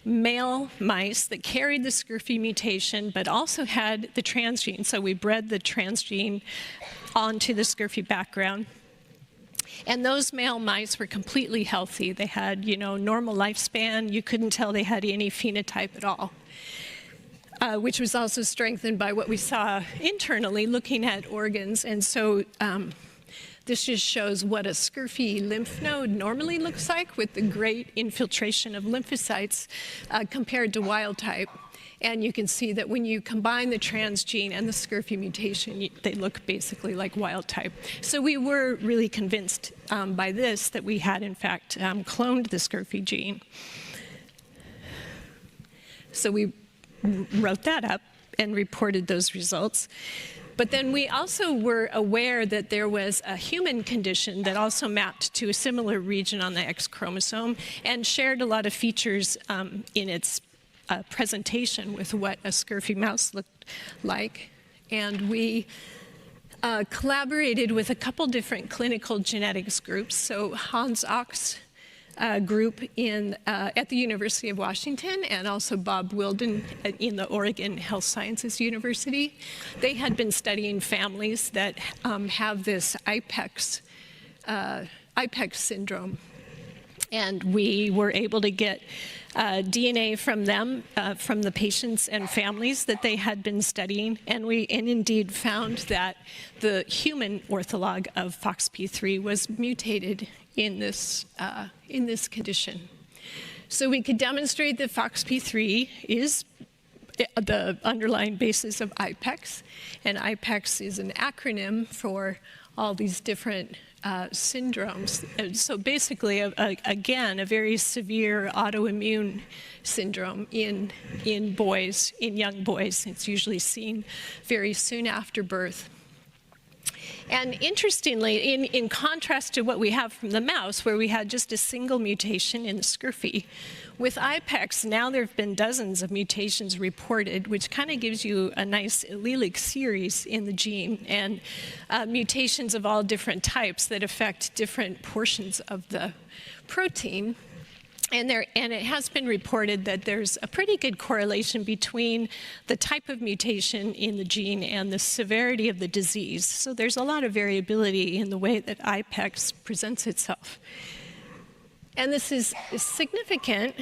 male mice that carried the Scurfy mutation but also had the transgene, so we bred the transgene onto the Scurfy background. And those male mice were completely healthy. They had, normal lifespan. You couldn't tell they had any phenotype at all, which was also strengthened by what we saw internally looking at organs. And so this just shows what a Scurfy lymph node normally looks like with the great infiltration of lymphocytes compared to wild type. And you can see that when you combine the transgene and the Scurfy mutation, they look basically like wild type. So we were really convinced by this that we had, in fact, cloned the Scurfy gene. So we wrote that up and reported those results. But then we also were aware that there was a human condition that also mapped to a similar region on the X chromosome and shared a lot of features in its presentation with what a Scurfy mouse looked like. And we collaborated with a couple different clinical genetics groups. So Hans Ochs group at the University of Washington, and also Bob Wilden in the Oregon Health Sciences University. They had been studying families that have this IPEX syndrome. And we were able to get DNA from them, from the patients and families that they had been studying, and we indeed found that the human ortholog of FOXP3 was mutated in this condition. So we could demonstrate that FOXP3 is the underlying basis of IPEX, and IPEX is an acronym for all these different syndromes. So basically, again, a very severe autoimmune syndrome in boys, in young boys. It's usually seen very soon after birth. And interestingly, in contrast to what we have from the mouse, where we had just a single mutation in the Scurfy, with IPEX, now there have been dozens of mutations reported, which kind of gives you a nice allelic series in the gene, and mutations of all different types that affect different portions of the protein. And it has been reported that there's a pretty good correlation between the type of mutation in the gene and the severity of the disease. So there's a lot of variability in the way that IPEX presents itself. And this is significant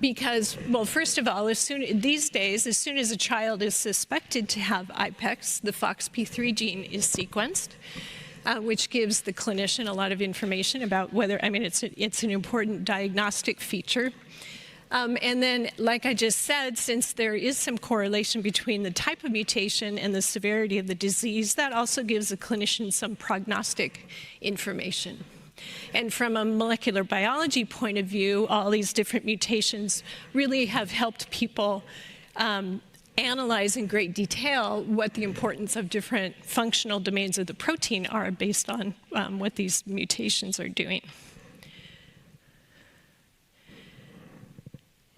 because, well, first of all, these days, as soon as a child is suspected to have IPEX, the FOXP3 gene is sequenced. Which gives the clinician a lot of information about whether, it's an important diagnostic feature. And then, like I just said, since there is some correlation between the type of mutation and the severity of the disease, that also gives the clinician some prognostic information. And from a molecular biology point of view, all these different mutations really have helped people analyze in great detail what the importance of different functional domains of the protein are based on what these mutations are doing.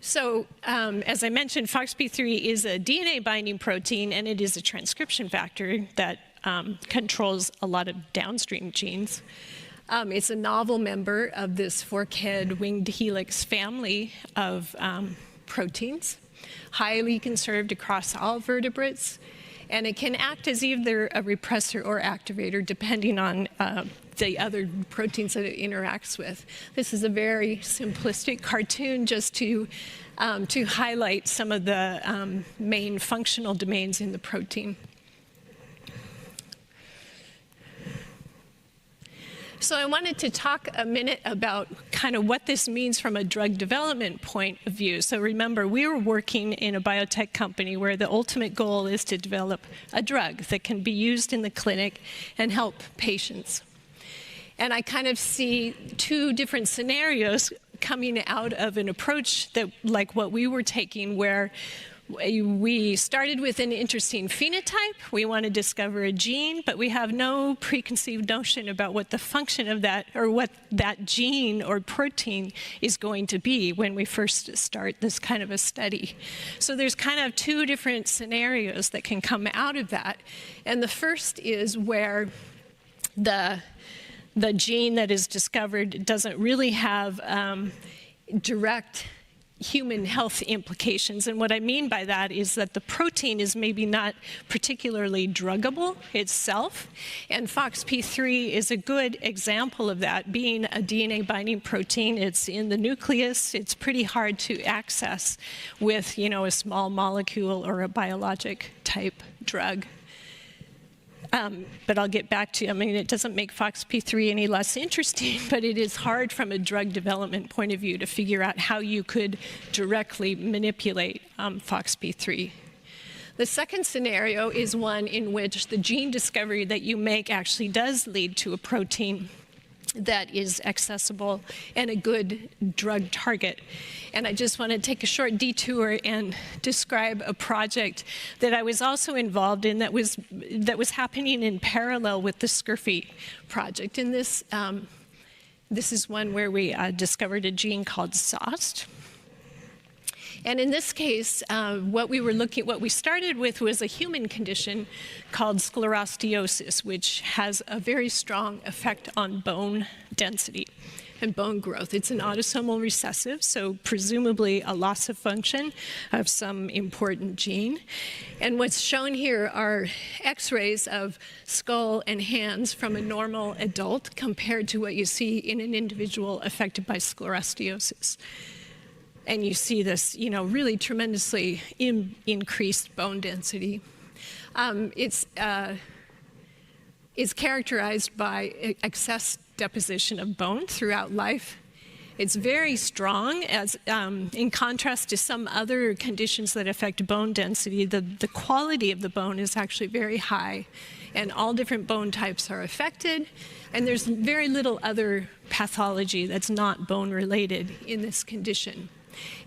So, as I mentioned, FOXP3 is a DNA-binding protein, and it is a transcription factor that controls a lot of downstream genes. It's a novel member of this fork-head winged helix family of proteins, highly conserved across all vertebrates, And it can act as either a repressor or activator, depending on the other proteins that it interacts with. This is a very simplistic cartoon just to highlight some of the main functional domains in the protein. So I wanted to talk a minute about kind of what this means from a drug development point of view. So remember, we were working in a biotech company where the ultimate goal is to develop a drug that can be used in the clinic and help patients. And I kind of see two different scenarios coming out of an approach that, like what we were taking, where we started with an interesting phenotype. We want to discover a gene, but we have no preconceived notion about what the function of that, or what that gene or protein is going to be when we first start this kind of a study. So there's kind of two different scenarios that can come out of that. And the first is where the gene that is discovered doesn't really have direct human health implications. And what I mean by that is that the protein is maybe not particularly druggable itself. And FOXP3 is a good example of that. Being a DNA binding protein, it's in the nucleus. It's pretty hard to access with, a small molecule or a biologic type drug. But I'll get back to you. I mean, it doesn't make FOXP3 any less interesting, but it is hard from a drug development point of view to figure out how you could directly manipulate FOXP3. The second scenario is one in which the gene discovery that you make actually does lead to a protein that is accessible and a good drug target. And I just want to take a short detour and describe a project that I was also involved in that was happening in parallel with the Scurfin project. And this is one where we discovered a gene called SOST. And in this case, what we started with was a human condition called sclerostiosis, which has a very strong effect on bone density and bone growth. It's an autosomal recessive, so presumably a loss of function of some important gene. And what's shown here are x-rays of skull and hands from a normal adult compared to what you see in an individual affected by sclerostiosis. And you see this, really tremendously increased bone density. It's characterized by excess deposition of bone throughout life. It's very strong, as in contrast to some other conditions that affect bone density. The quality of the bone is actually very high, and all different bone types are affected. And there's very little other pathology that's not bone-related in this condition.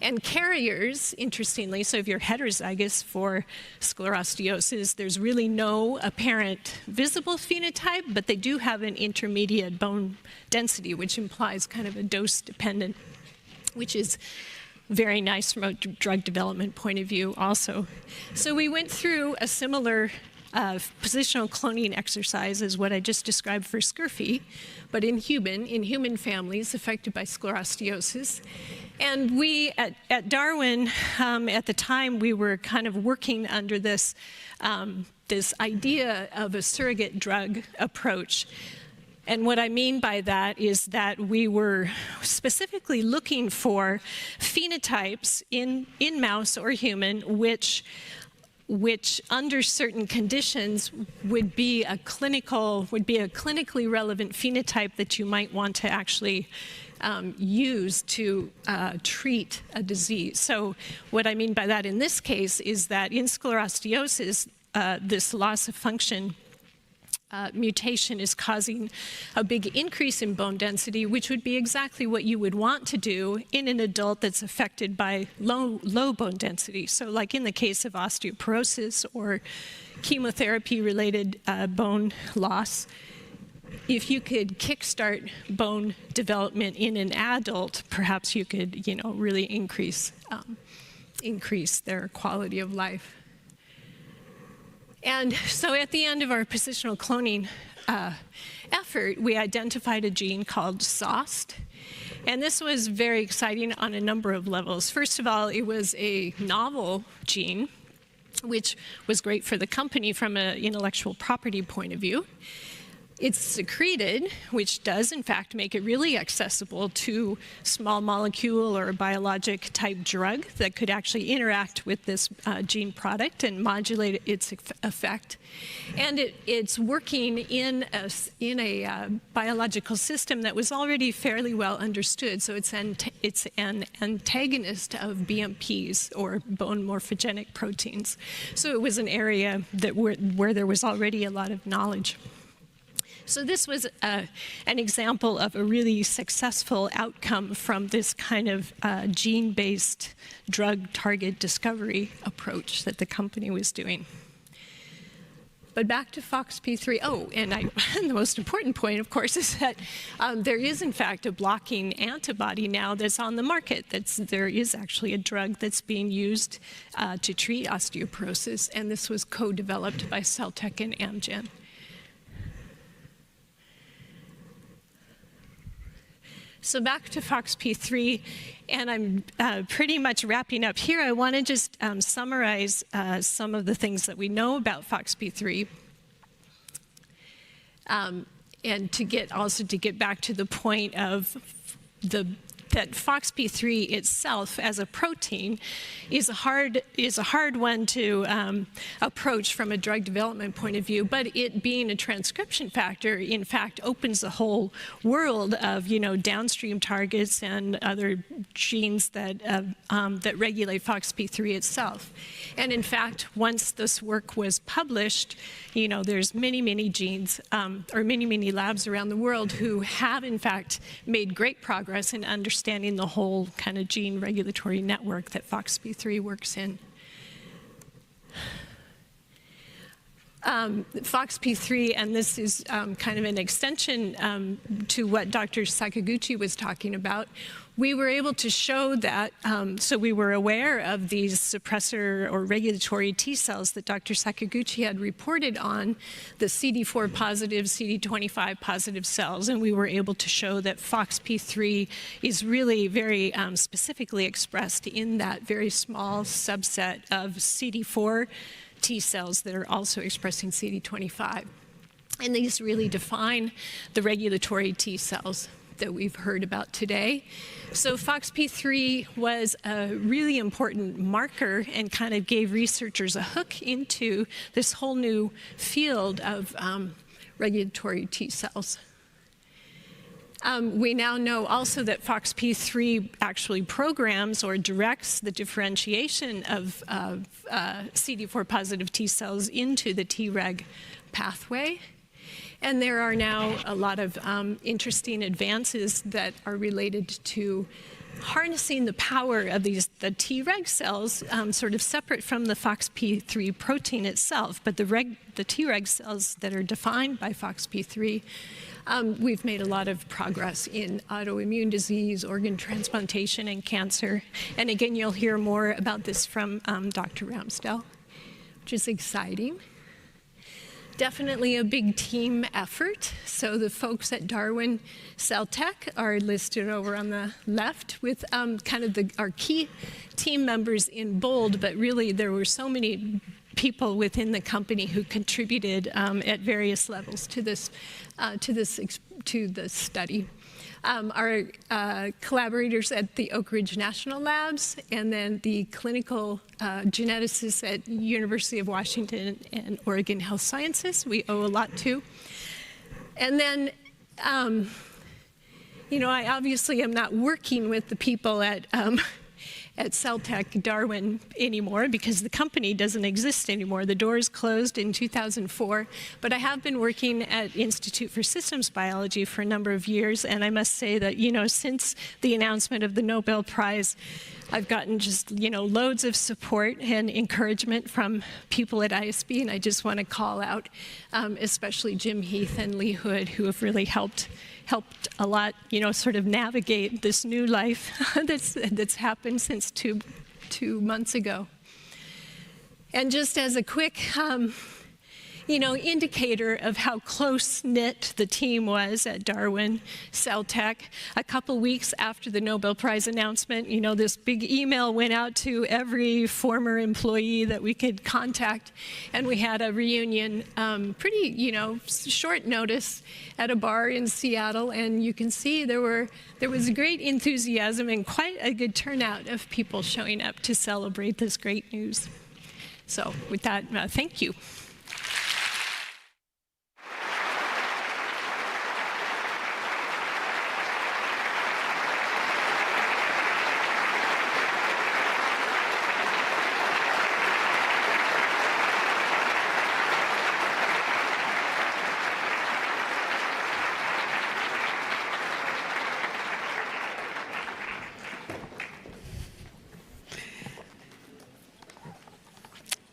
And carriers, interestingly, so if you're heterozygous for sclerostiosis, there's really no apparent visible phenotype, but they do have an intermediate bone density, which implies kind of a dose dependent, which is very nice from a drug development point of view also. So we went through a similar positional cloning exercise as what I just described for Scurfin, but in human families affected by sclerostiosis. And we, at Darwin, at the time, we were kind of working under this, this idea of a surrogate drug approach. And what I mean by that is that we were specifically looking for phenotypes in mouse or human which under certain conditions would be a clinically relevant phenotype that you might want to actually use to treat a disease. So what I mean by that in this case is that in sclerostiosis, this loss of function mutation is causing a big increase in bone density, which would be exactly what you would want to do in an adult that's affected by low bone density. So like in the case of osteoporosis or chemotherapy-related bone loss, if you could kickstart bone development in an adult, perhaps you could, really increase their quality of life. And so at the end of our positional cloning effort, we identified a gene called SOST. And this was very exciting on a number of levels. First of all, it was a novel gene. which was great for the company from an intellectual property point of view. It's secreted, which does in fact make it really accessible to small molecule or biologic type drug that could actually interact with this gene product and modulate its effect. And it's working in a biological system that was already fairly well understood. So it's an antagonist of BMPs, or bone morphogenic proteins. So it was an area that where there was already a lot of knowledge. So this was an example of a really successful outcome from this kind of gene-based drug target discovery approach that the company was doing. But back to FOXP3. Oh, and the most important point, of course, is that there is, in fact, a blocking antibody now that's on the market. There is actually a drug that's being used to treat osteoporosis, and this was co-developed by Celtec and Amgen. So back to FOXP3, and I'm pretty much wrapping up here. I want to just summarize some of the things that we know about FOXP3, and to get back to the point of that FOXP3 itself as a protein is a hard one to approach from a drug development point of view, but it being a transcription factor, in fact, opens the whole world of downstream targets and other genes that that regulate FOXP3 itself. And in fact, once this work was published, there's many genes or many labs around the world who have in fact made great progress in understanding the whole kind of gene regulatory network that FOXP3 works in. FOXP3, and this is kind of an extension to what Dr. Sakaguchi was talking about. We were able to show that, so we were aware of these suppressor or regulatory T cells that Dr. Sakaguchi had reported on, the CD4 positive, CD25 positive cells, and we were able to show that FOXP3 is really very specifically expressed in that very small subset of CD4 T cells that are also expressing CD25. And these really define the regulatory T cells that we've heard about today. So FOXP3 was a really important marker and kind of gave researchers a hook into this whole new field of regulatory T cells. We now know also that FOXP3 actually programs or directs the differentiation of CD4 positive T cells into the Treg pathway. And there are now a lot of interesting advances that are related to harnessing the power of the Treg cells, sort of separate from the FOXP3 protein itself, but the Treg cells that are defined by FOXP3. We've made a lot of progress in autoimmune disease, organ transplantation, and cancer. And again, you'll hear more about this from Dr. Ramsdell, which is exciting. Definitely a big team effort. So the folks at Darwin Celtec are listed over on the left with kind of our key team members in bold, but really there were so many people within the company who contributed at various levels to this study. Our collaborators at the Oak Ridge National Labs, and then the clinical geneticists at University of Washington and Oregon Health Sciences, we owe a lot to. And then, I obviously am not working with the people at Celtec Darwin anymore because the company doesn't exist anymore. The doors closed in 2004, but I have been working at Institute for Systems Biology for a number of years, and I must say that, since the announcement of the Nobel Prize, I've gotten just, loads of support and encouragement from people at ISB, and I just want to call out especially Jim Heath and Lee Hood, who have really helped a lot, sort of navigate this new life that's happened since two months ago. And just as a quick, indicator of how close-knit the team was at Darwin Cell Tech. A couple weeks after the Nobel Prize announcement, this big email went out to every former employee that we could contact, and we had a reunion, pretty, short notice at a bar in Seattle, and you can see there was great enthusiasm and quite a good turnout of people showing up to celebrate this great news. So with that, thank you.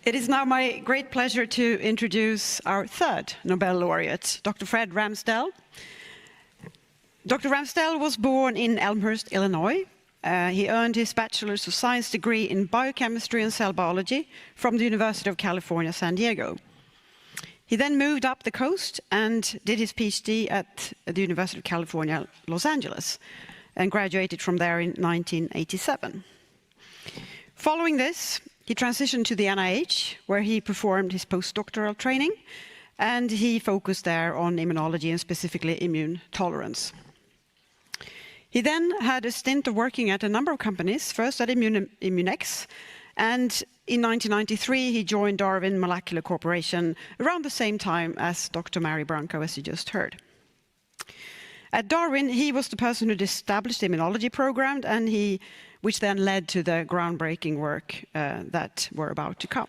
It is now my great pleasure to introduce our third Nobel laureate, Dr. Fred Ramsdell. Dr. Ramsdell was born in Elmhurst, Illinois. He earned his Bachelor's of Science degree in Biochemistry and Cell Biology from the University of California, San Diego. He then moved up the coast and did his PhD at the University of California, Los Angeles, and graduated from there in 1987. Following this, he transitioned to the NIH, where he performed his postdoctoral training, and he focused there on immunology and specifically immune tolerance. He then had a stint of working at a number of companies, first at Immunex, and in 1993 he joined Darwin Molecular Corporation around the same time as Dr. Mary Brunkow, as you just heard. At Darwin, he was the person who established the immunology program, and which then led to the groundbreaking work that we're about to come.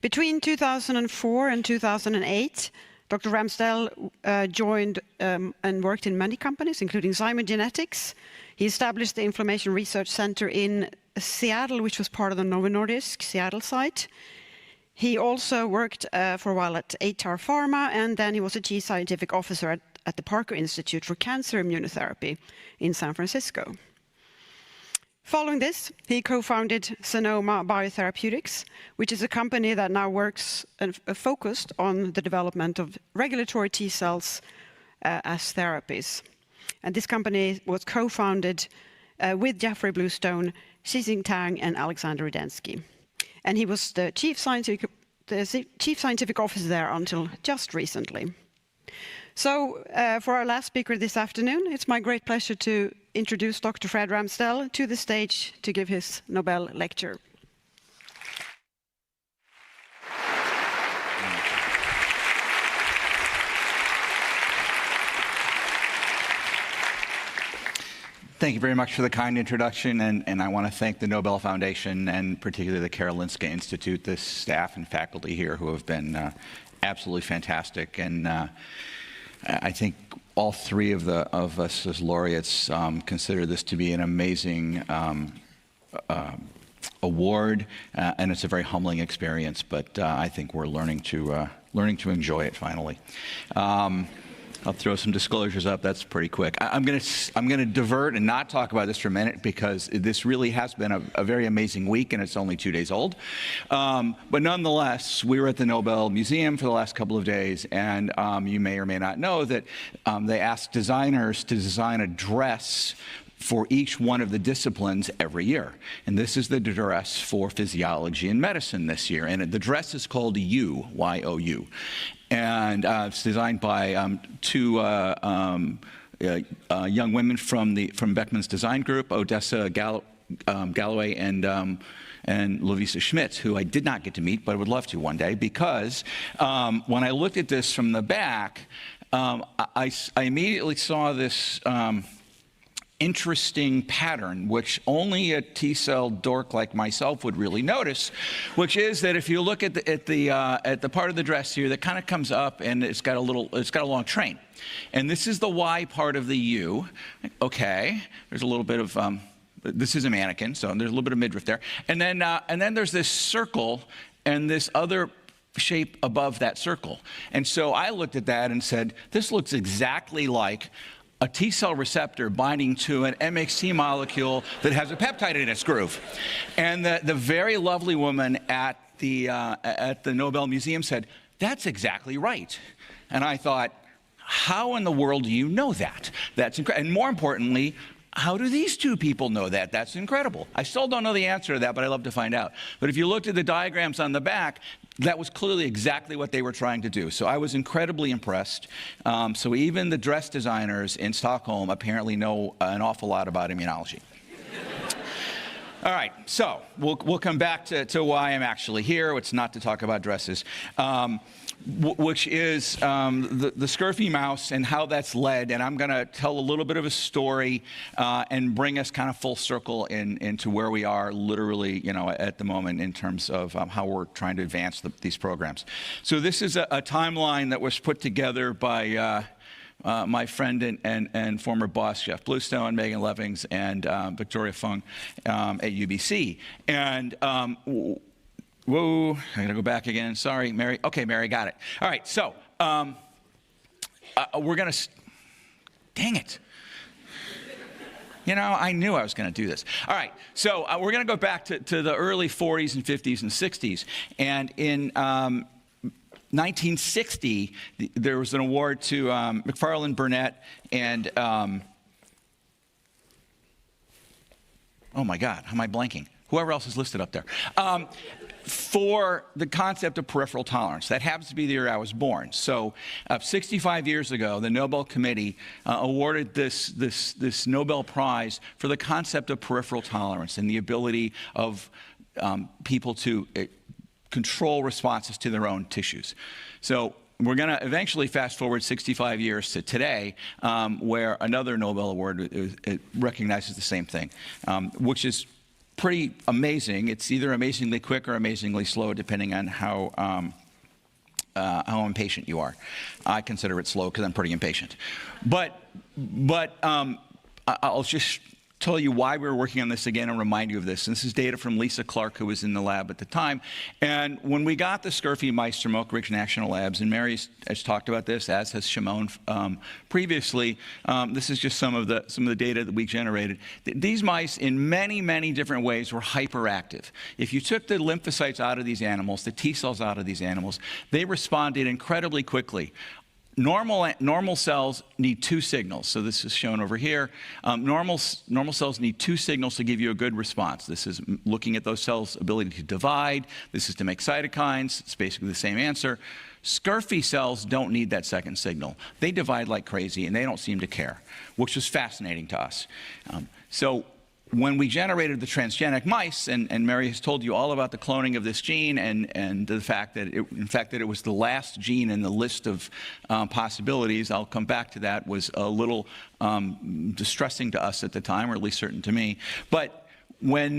Between 2004 and 2008, Dr. Ramsdell joined and worked in many companies, including Zyme Genetics. He established the Inflammation Research Center in Seattle, which was part of the Novo Nordisk Seattle site. He also worked for a while at Atar Pharma, and then he was a chief scientific officer at the Parker Institute for Cancer Immunotherapy in San Francisco. Following this, he co-founded Sonoma Biotherapeutics, which is a company that now works and focused on the development of regulatory T cells as therapies. And this company was co-founded with Jeffrey Bluestone, Xixing Tang, and Alexander Rudensky. And he was the chief scientific officer there until just recently. So for our last speaker this afternoon, it's my great pleasure to introduce Dr. Fred Ramsdell to the stage to give his Nobel lecture. Thank you very much for the kind introduction, and I want to thank the Nobel Foundation and particularly the Karolinska Institute, the staff and faculty here who have been absolutely fantastic. And I think all three of us as laureates consider this to be an amazing award, and it's a very humbling experience. But I think we're learning to enjoy it finally. I'll throw some disclosures up. That's pretty quick. I'm going to divert and not talk about this for a minute because this really has been a very amazing week, and it's only 2 days old. But nonetheless, we were at the Nobel Museum for the last couple of days, and you may or may not know that they asked designers to design a dress for each one of the disciplines every year. And this is the dress for physiology and medicine this year. And the dress is called U, Y-O-U. And it's designed by two young women from Beckman's design group, Odessa Galloway and Lovisa Schmidt, who I did not get to meet, but I would love to one day, because when I looked at this from the back, I immediately saw this interesting pattern, which only a T-cell dork like myself would really notice, which is that if you look at the part of the dress here that kind of comes up and it's got a long train, and this is the Y part of the U. Okay, there's a little bit of this is a mannequin, so there's a little bit of midriff there, and then there's this circle and this other shape above that circle. And so I looked at that and said, this looks exactly like a T-cell receptor binding to an MHC molecule that has a peptide in its groove. And the very lovely woman at the Nobel Museum said, "That's exactly right." And I thought, how in the world do you know that? That's incredible. And more importantly, how do these two people know that? That's incredible. I still don't know the answer to that, but I'd love to find out. But if you looked at the diagrams on the back, that was clearly exactly what they were trying to do. So I was incredibly impressed. So even the dress designers in Stockholm apparently know an awful lot about immunology. All right, so we'll come back to why I'm actually here. It's not to talk about dresses, which is the scurfy mouse and how that's led. And I'm going to tell a little bit of a story and bring us kind of full circle into where we are literally, at the moment in terms of how we're trying to advance these programs. So this is a timeline that was put together by my friend and former boss, Jeff Bluestone, Megan Levings, and Victoria Fung at UBC. And whoa, I gotta go back again. Sorry, Mary. Okay, Mary, got it. All right, so we're gonna, dang it. I knew I was gonna do this. All right, so we're gonna go back to the early 40s and 50s and 60s. And in 1960, there was an award to McFarland Burnett and, oh my God, how am I blanking? Whoever else is listed up there. For the concept of peripheral tolerance. That happens to be the year I was born. So 65 years ago, the Nobel Committee awarded this Nobel Prize for the concept of peripheral tolerance and the ability of people to control responses to their own tissues. So we're going to eventually fast forward 65 years to today, where another Nobel Award it recognizes the same thing, which is pretty amazing. It's either amazingly quick or amazingly slow, depending on how impatient you are. I consider it slow because I'm pretty impatient. But I'll just tell you why we were working on this again and remind you of this. And this is data from Lisa Clark, who was in the lab at the time. And when we got the scurfy mice from Oak Ridge National Labs, and Mary has talked about this, as has Shimon previously, this is just some of the data that we generated. These mice, in many, many different ways, were hyperactive. If you took the lymphocytes out of these animals, the T cells out of these animals, they responded incredibly quickly. Normal cells need two signals. So this is shown over here. Normal cells need two signals to give you a good response. This is looking at those cells' ability to divide. This is to make cytokines. It's basically the same answer. Scurfy cells don't need that second signal. They divide like crazy, and they don't seem to care, which was fascinating to us. So when we generated the transgenic mice, and Mary has told you all about the cloning of this gene and the fact that it was the last gene in the list of possibilities, I'll come back to that, was a little distressing to us at the time, or at least certain to me. But when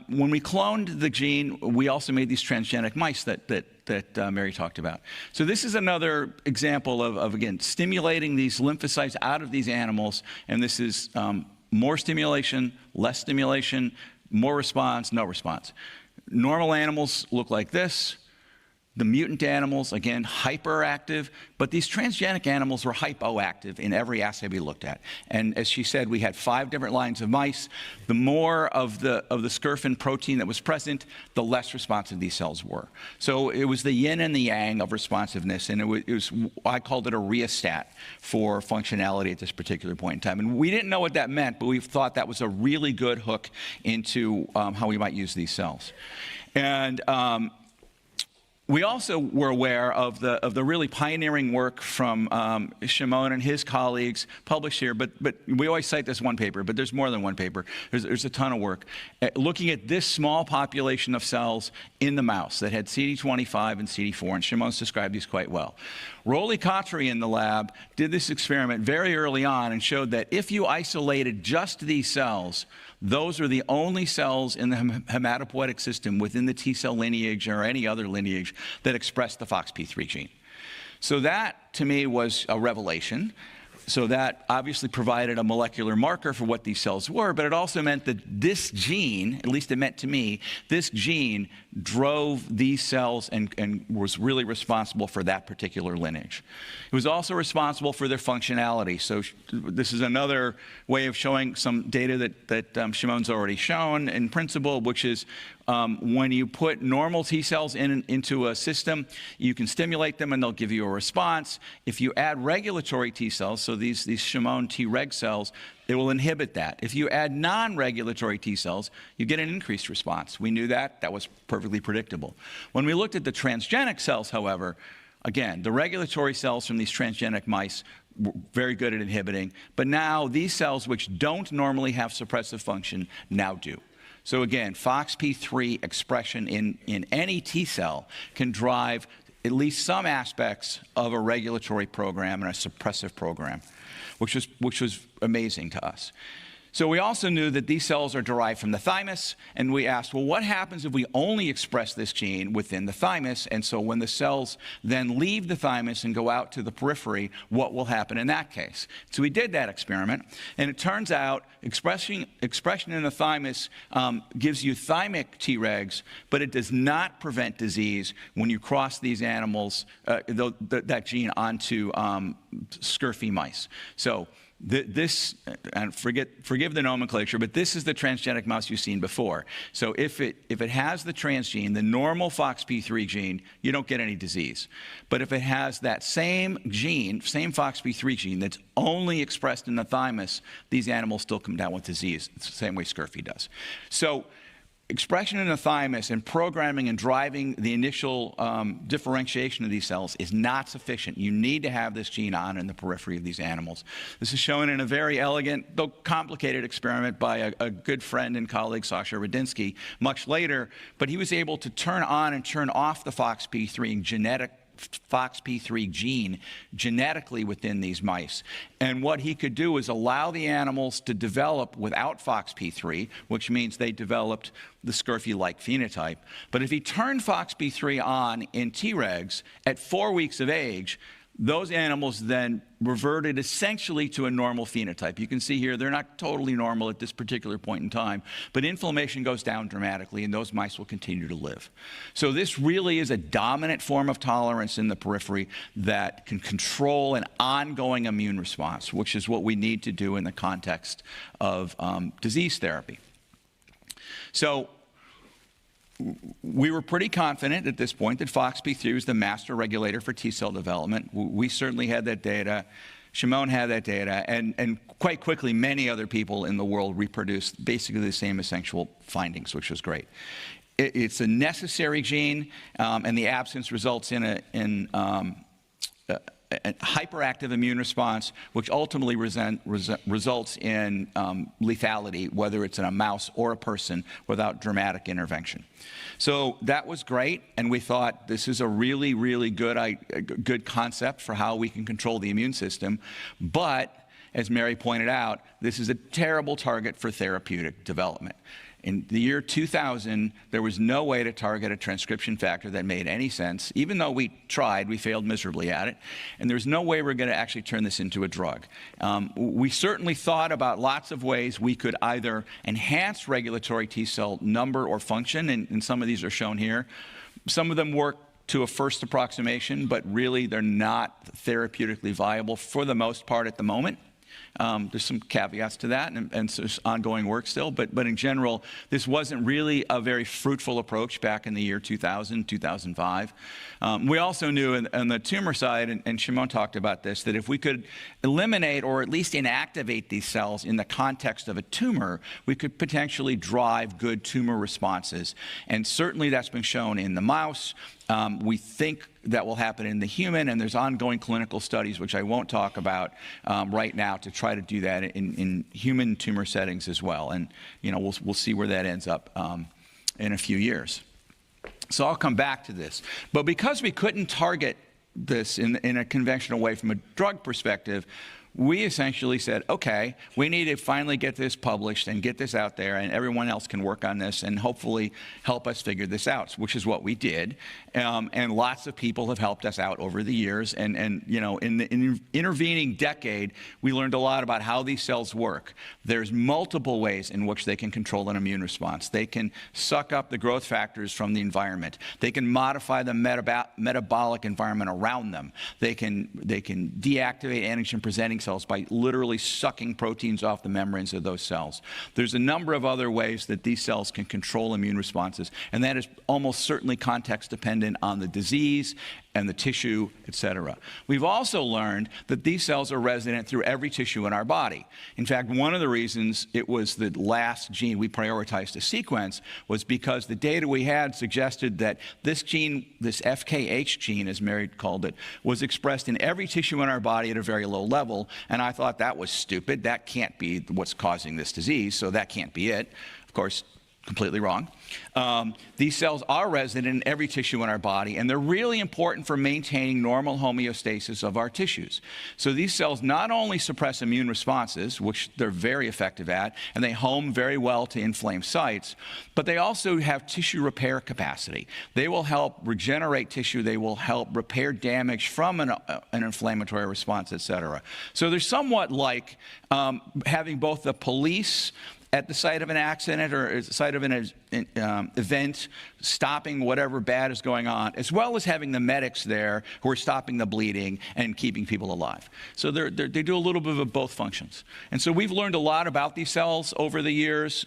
we cloned the gene, we also made these transgenic mice that Mary talked about. So this is another example of again, stimulating these lymphocytes out of these animals, and this is more stimulation, less stimulation, more response, no response. Normal animals look like this. The mutant animals, again, hyperactive, but these transgenic animals were hypoactive in every assay we looked at. And as she said, we had 5 different lines of mice. The more of the Scurfin protein that was present, the less responsive these cells were. So it was the yin and the yang of responsiveness, and it was I called it a rheostat for functionality at this particular point in time. And we didn't know what that meant, but we thought that was a really good hook into how we might use these cells. And we also were aware of the really pioneering work from Shimon and his colleagues published here, but we always cite this one paper, but there's more than one paper. There's a ton of work looking at this small population of cells in the mouse that had CD25 and CD4, and Shimon's described these quite well. Roly Kotry in the lab did this experiment very early on and showed that if you isolated just these cells, those are the only cells in the hematopoietic system within the T cell lineage or any other lineage that express the FOXP3 gene. So that, to me, was a revelation. so that obviously provided a molecular marker for what these cells were, but it also meant that this gene, at least it meant to me, this gene drove these cells and was really responsible for that particular lineage. It was also responsible for their functionality. So this is another way of showing some data that Shimon's already shown in principle, which is when you put normal T cells into a system, you can stimulate them and they'll give you a response. If you add regulatory T cells, so these Shimon Treg cells, it will inhibit that. If you add non-regulatory T cells, you get an increased response. We knew that. That was perfectly predictable. When we looked at the transgenic cells, however, again, the regulatory cells from these transgenic mice were very good at inhibiting, but now these cells which don't normally have suppressive function now do. So again, FOXP3 expression in any T cell can drive at least some aspects of a regulatory program and a suppressive program, which was amazing to us. So we also knew that these cells are derived from the thymus, and we asked, well, what happens if we only express this gene within the thymus? And so when the cells then leave the thymus and go out to the periphery, what will happen in that case? So we did that experiment, and it turns out expression in the thymus gives you thymic Tregs, but it does not prevent disease when you cross these animals, that gene onto Scurfin mice. So this, and forgive the nomenclature, but this is the transgenic mouse you've seen before. So if it has the transgene, the normal FOXP3 gene, you don't get any disease. But if it has that same gene, same FOXP3 gene that's only expressed in the thymus, these animals still come down with disease. It's the same way Scurfin does. So expression in the thymus and programming and driving the initial differentiation of these cells is not sufficient. You need to have this gene on in the periphery of these animals. This is shown in a very elegant, though complicated experiment by a good friend and colleague, Sasha Radinsky, much later, but he was able to turn on and turn off the FOXP3 gene genetically within these mice. And what he could do was allow the animals to develop without FOXP3, which means they developed the Scurfin-like phenotype. But if he turned FOXP3 on in Tregs at 4 weeks of age, those animals then reverted essentially to a normal phenotype. You can see here they're not totally normal at this particular point in time, but inflammation goes down dramatically and those mice will continue to live. So this really is a dominant form of tolerance in the periphery that can control an ongoing immune response, which is what we need to do in the context of disease therapy. So we were pretty confident at this point that FOXP3 was the master regulator for T cell development. We certainly had that data. Shimon had that data, and quite quickly many other people in the world reproduced basically the same essential findings, which was great. It's a necessary gene, and the absence results in a hyperactive immune response, which ultimately results in lethality, whether it's in a mouse or a person, without dramatic intervention. So that was great, and we thought this is a really, really good concept for how we can control the immune system. But, as Mary pointed out, this is a terrible target for therapeutic development. In the year 2000, there was no way to target a transcription factor that made any sense. Even though we tried, we failed miserably at it. And there's no way we're going to actually turn this into a drug. We certainly thought about lots of ways we could either enhance regulatory T cell number or function, and some of these are shown here. Some of them work to a first approximation, but really they're not therapeutically viable for the most part at the moment. There's some caveats to that, and so there's ongoing work still, but in general, this wasn't really a very fruitful approach back in the year 2000, 2005. We also knew on the tumor side, and Shimon talked about this, that if we could eliminate or at least inactivate these cells in the context of a tumor, we could potentially drive good tumor responses. And certainly that's been shown in the mouse. We think that will happen in the human, and there's ongoing clinical studies, which I won't talk about right now, to try to do that in human tumor settings as well. And we'll see where that ends up in a few years. So I'll come back to this. But because we couldn't target this in a conventional way from a drug perspective, we essentially said, okay, we need to finally get this published and get this out there, and everyone else can work on this and hopefully help us figure this out, which is what we did. And lots of people have helped us out over the years. And you know, in the intervening decade, we learned a lot about how these cells work. There's multiple ways in which they can control an immune response. They can suck up the growth factors from the environment. They can modify the metabolic environment around them. They can deactivate antigen-presenting cells by literally sucking proteins off the membranes of those cells. There's a number of other ways that these cells can control immune responses, and that is almost certainly context dependent on the disease and the tissue, et cetera. We've also learned that these cells are resident through every tissue in our body. In fact, one of the reasons it was the last gene we prioritized to sequence was because the data we had suggested that this gene, this FKH gene, as Mary called it, was expressed in every tissue in our body at a very low level. And I thought that was stupid. That can't be what's causing this disease, so that can't be it. Of course, completely wrong. These cells are resident in every tissue in our body, and they're really important for maintaining normal homeostasis of our tissues. So these cells not only suppress immune responses, which they're very effective at, and they home very well to inflamed sites, but they also have tissue repair capacity. They will help regenerate tissue. They will help repair damage from an inflammatory response, et cetera. So they're somewhat like having both the police at the site of an accident or at the site of an event, stopping whatever bad is going on, as well as having the medics there who are stopping the bleeding and keeping people alive. So they do a little bit of both functions. And so we've learned a lot about these cells over the years.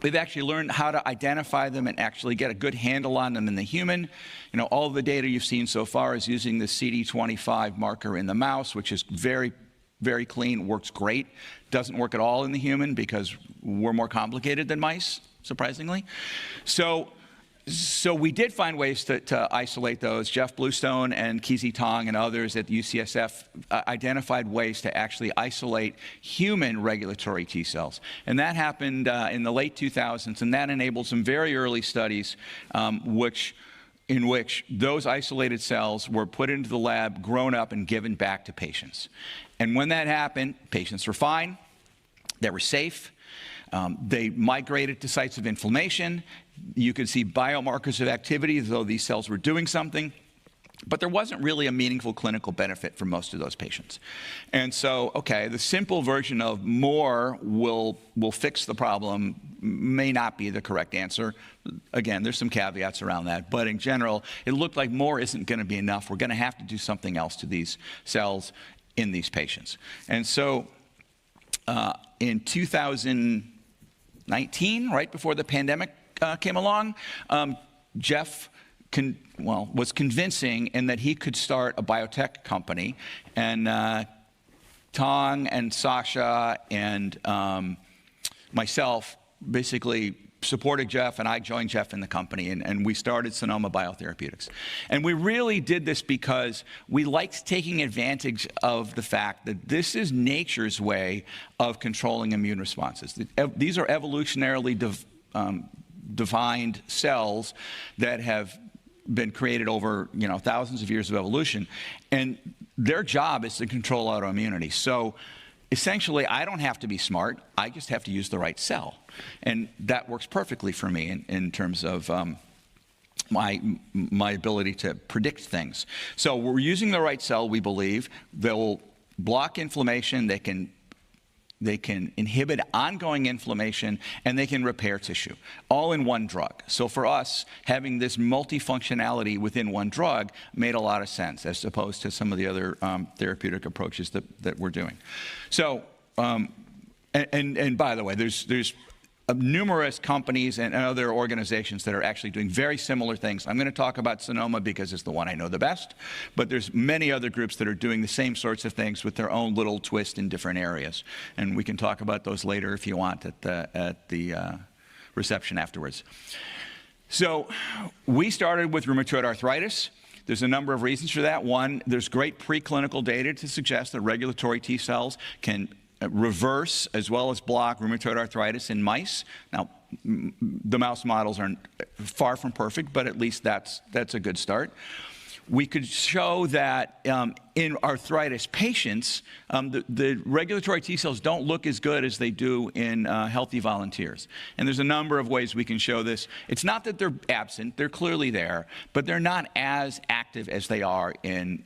We've actually learned how to identify them and actually get a good handle on them in the human. You know, all of the data you've seen so far is using the CD25 marker in the mouse, which is very clean, works great. Doesn't work at all in the human because we're more complicated than mice, surprisingly. So we did find ways to isolate those. Jeff Bluestone and Kizzy Tong and others at UCSF identified ways to actually isolate human regulatory T cells. And that happened in the late 2000s, and that enabled some very early studies in which those isolated cells were put into the lab, grown up, and given back to patients. And when that happened, patients were fine, they were safe, they migrated to sites of inflammation. You could see biomarkers of activity as though these cells were doing something, but there wasn't really a meaningful clinical benefit for most of those patients. And so, okay, the simple version of more will fix the problem may not be the correct answer. Again, there's some caveats around that, but in general, it looked like more isn't going to be enough. We're going to have to do something else to these cells in these patients. And so in 2019, right before the pandemic came along, Jeff was convincing in that he could start a biotech company, and Tong and Sasha and myself basically supported Jeff, and I joined Jeff in the company, and we started Sonoma Biotherapeutics. And we really did this because we liked taking advantage of the fact that this is nature's way of controlling immune responses. These are evolutionarily defined cells that have been created over thousands of years of evolution, and their job is to control autoimmunity. So essentially, I don't have to be smart. I just have to use the right cell. And that works perfectly for me in terms of my ability to predict things. So we're using the right cell, we believe. They'll block inflammation. They can inhibit ongoing inflammation, and they can repair tissue, all in one drug. So for us, having this multifunctionality within one drug made a lot of sense, as opposed to some of the other therapeutic approaches that we're doing. So, and by the way, there's numerous companies and other organizations that are actually doing very similar things. I'm going to talk about Sonoma because it's the one I know the best, but there's many other groups that are doing the same sorts of things with their own little twist in different areas. And we can talk about those later if you want at the reception afterwards. So we started with rheumatoid arthritis. There's a number of reasons for that. One, there's great preclinical data to suggest that regulatory T cells can reverse as well as block rheumatoid arthritis in mice. Now, the mouse models are far from perfect, but at least that's a good start. We could show that in arthritis patients, the regulatory T cells don't look as good as they do in healthy volunteers. And there's a number of ways we can show this. It's not that they're absent, they're clearly there, but they're not as active as they are in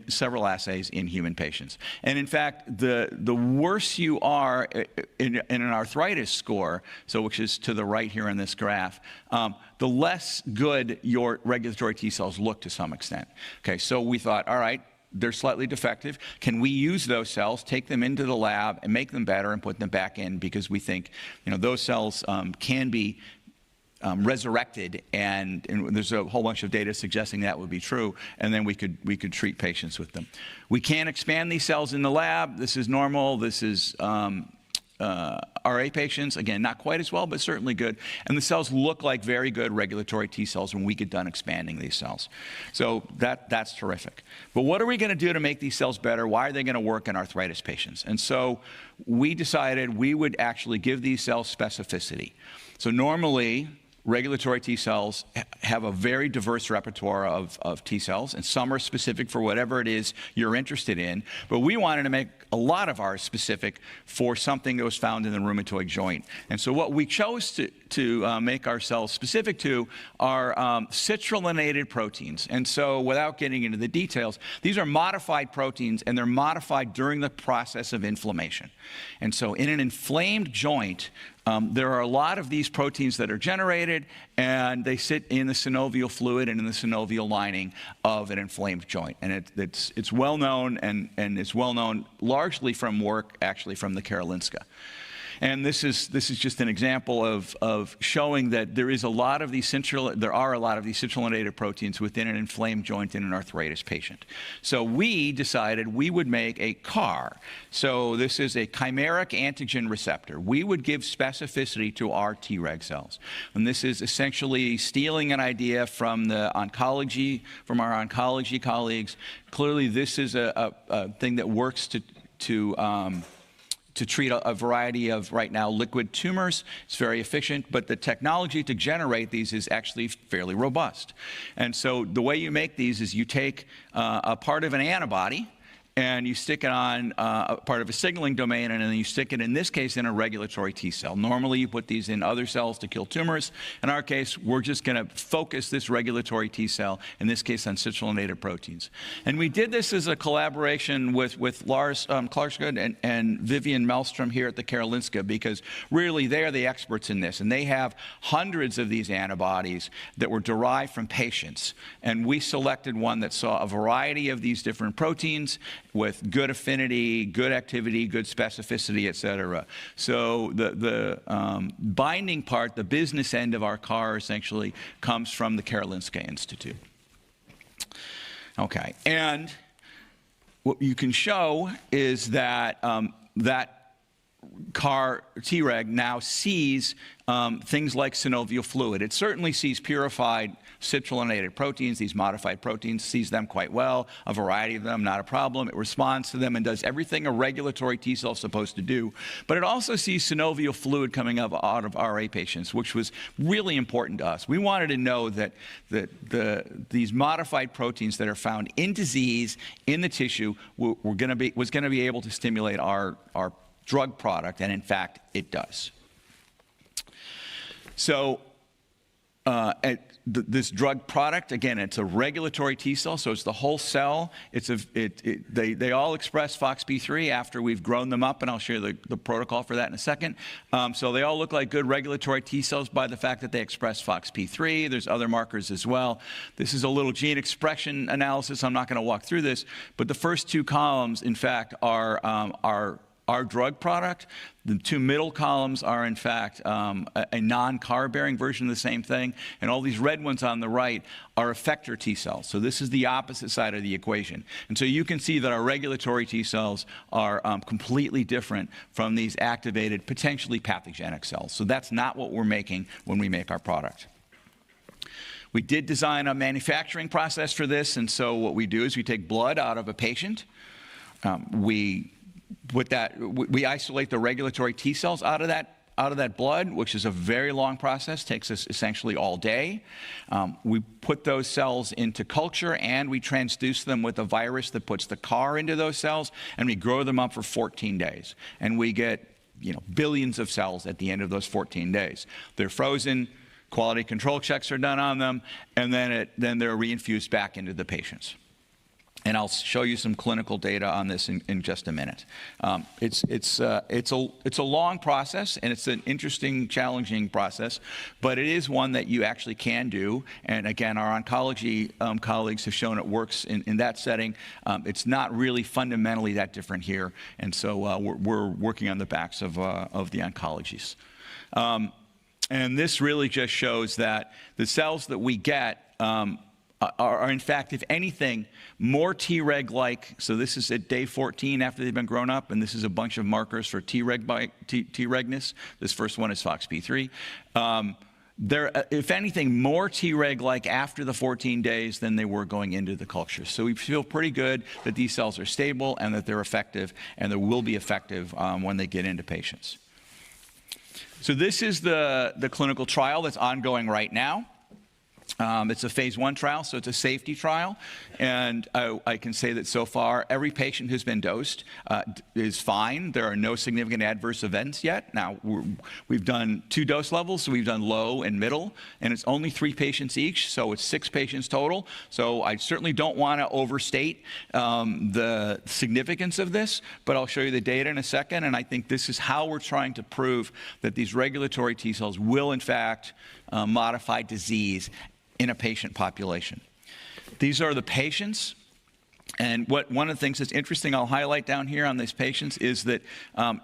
several assays in human patients. And in fact, the worse you are in an arthritis score, so which is to the right here in this graph, the less good your regulatory T cells look to some extent. Okay, so we thought, all right, they're slightly defective. Can we use those cells, take them into the lab, and make them better and put them back in? Because we think, those cells can be resurrected, and there's a whole bunch of data suggesting that would be true, and then we could treat patients with them. We can expand these cells in the lab. This is normal. This is RA patients, again, not quite as well, but certainly good. And the cells look like very good regulatory T cells when we get done expanding these cells. So that's terrific. But what are we going to do to make these cells better? Why are they going to work in arthritis patients? And so we decided we would actually give these cells specificity. So normally, regulatory T cells have a very diverse repertoire of T cells, and some are specific for whatever it is you're interested in. But we wanted to make a lot of ours specific for something that was found in the rheumatoid joint. And so what we chose to make our cells specific to are citrullonated proteins. And so without getting into the details, these are modified proteins, and they're modified during the process of inflammation. And so in an inflamed joint, there are a lot of these proteins that are generated, and they sit in the synovial fluid and in the synovial lining of an inflamed joint. And it's well known, and it's well known largely from work actually from the Karolinska. And this is just an example of showing that there are a lot of these citrullonated proteins within an inflamed joint in an arthritis patient. So we decided we would make a CAR. So this is a chimeric antigen receptor. We would give specificity to our Treg cells. And this is essentially stealing an idea from our oncology colleagues. Clearly, this is a thing that works to treat a variety of, right now, liquid tumors. It's very efficient, but the technology to generate these is actually fairly robust. And so the way you make these is you take a part of an antibody, and you stick it on a part of a signaling domain, and then you stick it, in this case, in a regulatory T cell. Normally, you put these in other cells to kill tumors. In our case, we're just going to focus this regulatory T cell, in this case, on citrullonated proteins. And we did this as a collaboration with Lars Klarsgood and Vivian Mellstrom here at the Karolinska, because really, they're the experts in this. And they have hundreds of these antibodies that were derived from patients. And we selected one that saw a variety of these different proteins with good affinity, good activity, good specificity, et cetera. So the binding part, the business end of our CAR, essentially comes from the Karolinska Institute. Okay, and what you can show is that that CAR Treg now sees things like synovial fluid. It certainly sees purified citrullonated proteins, these modified proteins, sees them quite well, a variety of them, not a problem. It responds to them and does everything a regulatory T cell is supposed to do. But it also sees synovial fluid coming out of RA patients, which was really important to us. We wanted to know that these modified proteins that are found in disease, in the tissue, was going to be able to stimulate our drug product, and in fact, it does. So this drug product, again, it's a regulatory T cell, so it's the whole cell. They all express FOXP3 after we've grown them up, and I'll share the protocol for that in a second. So they all look like good regulatory T cells by the fact that they express FOXP3. There's other markers as well. This is a little gene expression analysis. I'm not going to walk through this, but the first two columns, in fact, are our drug product. The two middle columns are, in fact, a non-CAR-bearing version of the same thing. And all these red ones on the right are effector T cells. So this is the opposite side of the equation. And so you can see that our regulatory T cells are completely different from these activated, potentially pathogenic cells. So that's not what we're making when we make our product. We did design a manufacturing process for this. And so what we do is we take blood out of a patient. We isolate the regulatory T cells out of of that blood, which is a very long process, takes us essentially all day. We put those cells into culture, and we transduce them with a virus that puts the CAR into those cells, and we grow them up for 14 days. And we get billions of cells at the end of those 14 days. They're frozen, quality control checks are done on them, and then they're reinfused back into the patients. And I'll show you some clinical data on this in just a minute. It's a long process, and it's an interesting, challenging process, but it is one that you actually can do. And again, our oncology colleagues have shown it works in that setting. It's not really fundamentally that different here, and so we're working on the backs of the oncologists. And this really just shows that the cells that we get are in fact, if anything, more Treg-like. So this is at day 14 after they've been grown up, and this is a bunch of markers for Tregness. This first one is FOXP3. They're, if anything, more Treg-like after the 14 days than they were going into the culture. So we feel pretty good that these cells are stable and that they're effective, and they will be effective when they get into patients. So this is the clinical trial that's ongoing right now. It's a phase 1 trial, so it's a safety trial, and I can say that so far every patient who's been dosed is fine. There are no significant adverse events yet. Now, we've done 2 dose levels, so we've done low and middle, and it's only 3 patients each, so it's 6 patients total. So I certainly don't want to overstate the significance of this, but I'll show you the data in a second, and I think this is how we're trying to prove that these regulatory T cells will, in fact, modify disease in a patient population. These are the patients. And one of the things that's interesting I'll highlight down here on these patients is that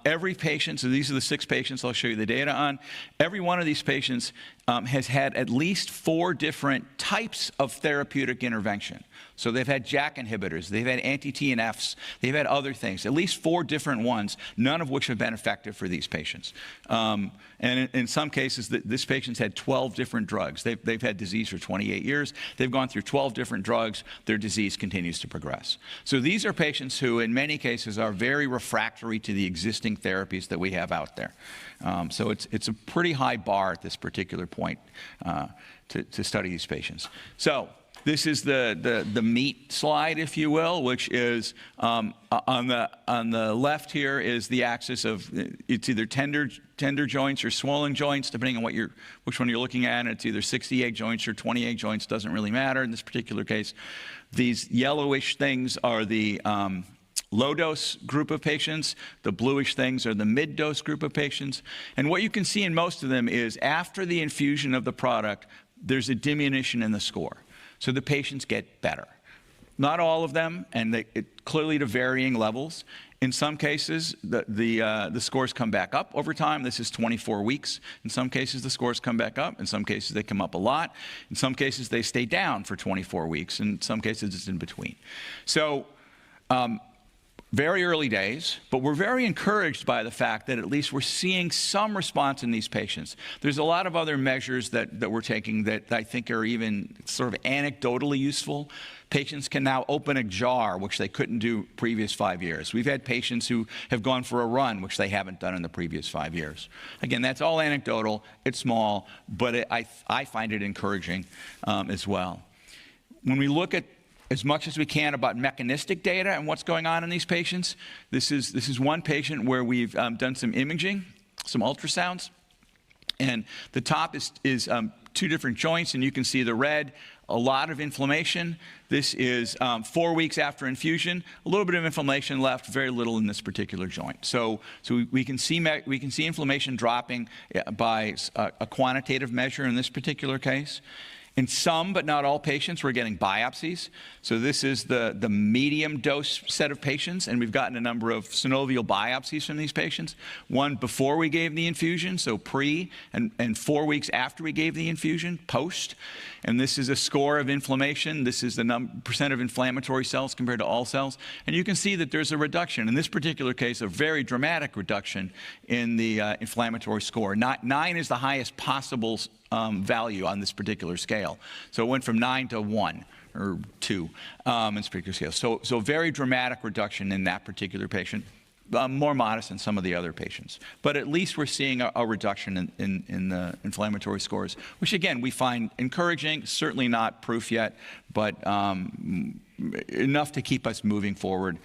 every patient, so these are the 6 patients I'll show you the data on, every one of these patients has had at least 4 different types of therapeutic intervention. So they've had JAK inhibitors, they've had anti-TNFs, they've had other things, at least 4 different ones, none of which have been effective for these patients. And in some cases, this patient's had 12 different drugs. They've had disease for 28 years. They've gone through 12 different drugs. Their disease continues to progress. So these are patients who, in many cases, are very refractory to the existing therapies that we have out there. So it's a pretty high bar at this particular point to study these patients. So this is the meat slide, if you will, which is on the left here is the axis of it's either tender joints or swollen joints, depending on which one you're looking at. And it's either 68 joints or 28 joints, doesn't really matter in this particular case. These yellowish things are the low-dose group of patients. The bluish things are the mid-dose group of patients. And what you can see in most of them is after the infusion of the product, there's a diminution in the score. So the patients get better. Not all of them, and clearly to varying levels. In some cases, the scores come back up over time. This is 24 weeks. In some cases, the scores come back up. In some cases, they come up a lot. In some cases, they stay down for 24 weeks. In some cases, it's in between. So very early days, but we're very encouraged by the fact that at least we're seeing some response in these patients. There's a lot of other measures that we're taking that I think are even sort of anecdotally useful. Patients can now open a jar, which they couldn't do previous 5 years. We've had patients who have gone for a run, which they haven't done in the previous 5 years. Again, that's all anecdotal. It's small, but I find it encouraging as well. When we look at as much as we can about mechanistic data and what's going on in these patients, this is one patient where we've done some imaging, some ultrasounds. And the top is 2 different joints, and you can see the red, a lot of inflammation. This is 4 weeks after infusion, a little bit of inflammation left, very little in this particular joint. So we can see inflammation dropping by a quantitative measure in this particular case. In some, but not all patients, we're getting biopsies. So this is the medium dose set of patients, and we've gotten a number of synovial biopsies from these patients. One before we gave the infusion, so pre, and 4 weeks after we gave the infusion, post. And this is a score of inflammation. This is the percent of inflammatory cells compared to all cells. And you can see that there's a reduction. In this particular case, a very dramatic reduction in the inflammatory score. 9 is the highest possible value on this particular scale. So it went from 9 to 1 or 2 in this particular scale. So very dramatic reduction in that particular patient. more modest than some of the other patients. But at least we're seeing a reduction in the inflammatory scores, which again, we find encouraging, certainly not proof yet, but enough to keep us moving forward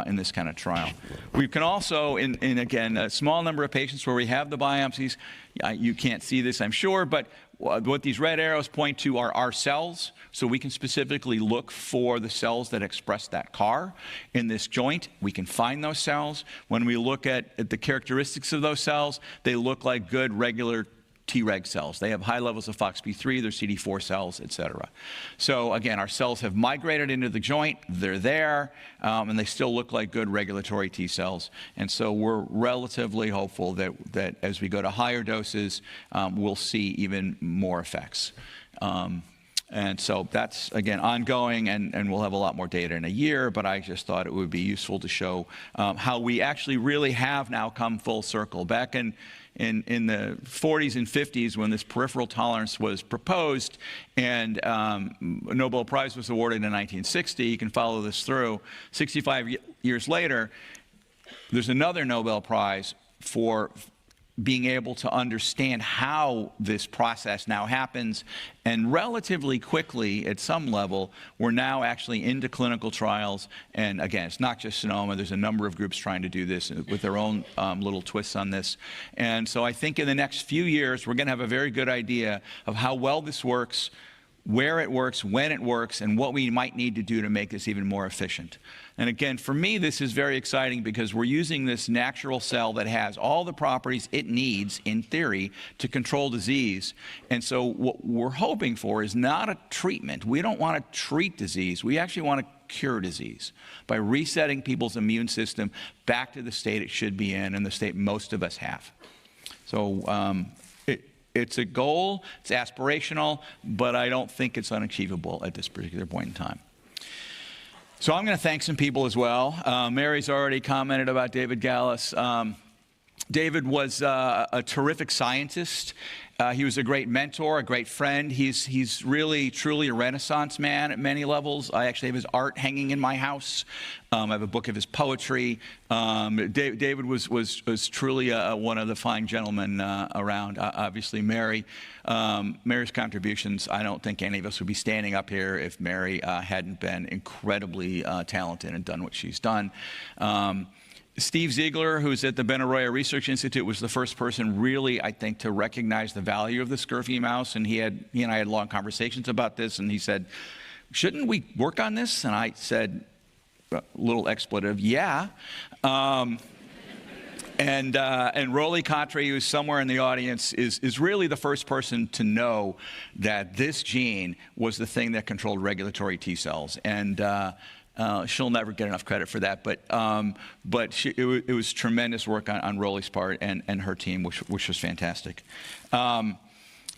in this kind of trial. We can also, in again, a small number of patients where we have the biopsies, you can't see this, I'm sure, but what these red arrows point to are our cells, so we can specifically look for the cells that express that CAR in this joint. We can find those cells. When we look at the characteristics of those cells, they look like good, regular Treg cells. They have high levels of FOXP3, they're CD4 cells, et cetera. So again, our cells have migrated into the joint, they're there, and they still look like good regulatory T cells. And so we're relatively hopeful that as we go to higher doses, we'll see even more effects. And so that's, again, ongoing, and we'll have a lot more data in a year, but I just thought it would be useful to show how we actually really have now come full circle. Back in the 40s and 50s, when this peripheral tolerance was proposed and a Nobel Prize was awarded in 1960, you can follow this through, 65 years later, there's another Nobel Prize for being able to understand how this process now happens, and relatively quickly, at some level, we're now actually into clinical trials. And again, it's not just Sonoma. There's a number of groups trying to do this with their own little twists on this. And so I think in the next few years, we're going to have a very good idea of how well this works, where it works, when it works, and what we might need to do to make this even more efficient. And again, for me, this is very exciting because we're using this natural cell that has all the properties it needs, in theory, to control disease. And so what we're hoping for is not a treatment. We don't want to treat disease. We actually want to cure disease by resetting people's immune system back to the state it should be in and the state most of us have. So it's a goal, it's aspirational, but I don't think it's unachievable at this particular point in time. So I'm going to thank some people as well. Mary's already commented about David Gallus. David was a terrific scientist. He was a great mentor, a great friend. He's really, truly a Renaissance man at many levels. I actually have his art hanging in my house. I have a book of his poetry. David was truly one of the fine gentlemen around. Obviously, Mary's contributions, I don't think any of us would be standing up here if Mary hadn't been incredibly talented and done what she's done. Steve Ziegler, who's at the Benaroya Research Institute, was the first person really, I think, to recognize the value of the Scurfin mouse. And he and I had long conversations about this, and he said, shouldn't we work on this? And I said, a little expletive, yeah. And Rolly Cottry, who's somewhere in the audience, is really the first person to know that this gene was the thing that controlled regulatory T cells. And she'll never get enough credit for that, but it was tremendous work on Rolly's part and her team, which was fantastic. I'll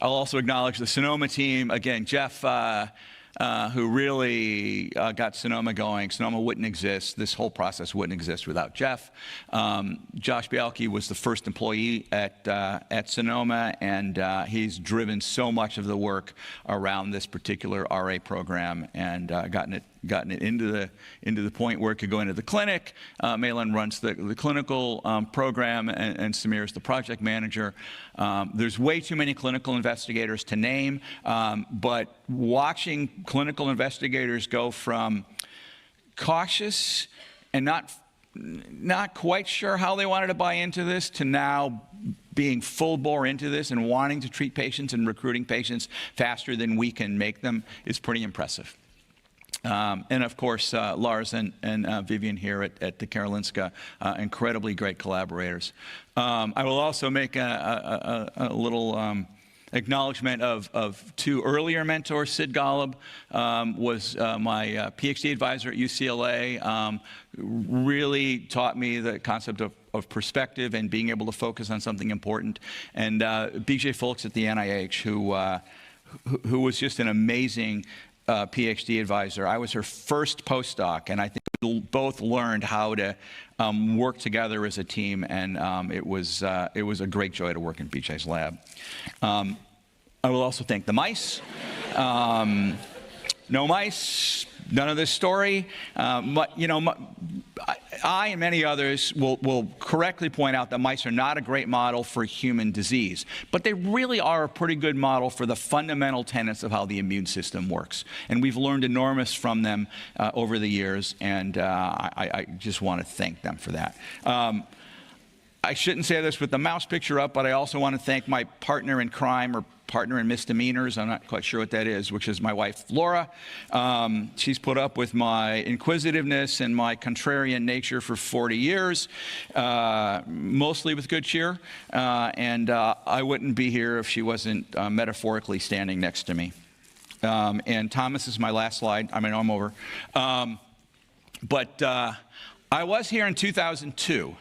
also acknowledge the Sonoma team. Again, Jeff, who really got Sonoma going. Sonoma wouldn't exist. This whole process wouldn't exist without Jeff. Josh Bialke was the first employee at Sonoma, and he's driven so much of the work around this particular RA program and gotten it into the point where it could go into the clinic. Malin runs the clinical program, and Samir is the project manager. There's way too many clinical investigators to name, but watching clinical investigators go from cautious and not quite sure how they wanted to buy into this to now being full bore into this and wanting to treat patients and recruiting patients faster than we can make them is pretty impressive. And of course, Lars and Vivian here at the Karolinska, incredibly great collaborators. I will also make a little acknowledgement of two earlier mentors. Sid Golub was my PhD advisor at UCLA, really taught me the concept of perspective and being able to focus on something important. And BJ Folks at the NIH, who was just an amazing PhD advisor. I was her first postdoc, and I think we both learned how to work together as a team, and it was a great joy to work in BJ's lab. I will also thank the mice. No mice, none of this story. I and many others will correctly point out that mice are not a great model for human disease, but they really are a pretty good model for the fundamental tenets of how the immune system works. And we've learned enormous from them over the years, and I just want to thank them for that. I shouldn't say this with the mouse picture up, but I also want to thank my partner in crime, or partner in misdemeanors, I'm not quite sure what that is, which is my wife, Laura. She's put up with my inquisitiveness and my contrarian nature for 40 years, mostly with good cheer. And I wouldn't be here if she wasn't metaphorically standing next to me. And Thomas is my last slide. I mean, I'm over. But I was here in 2002.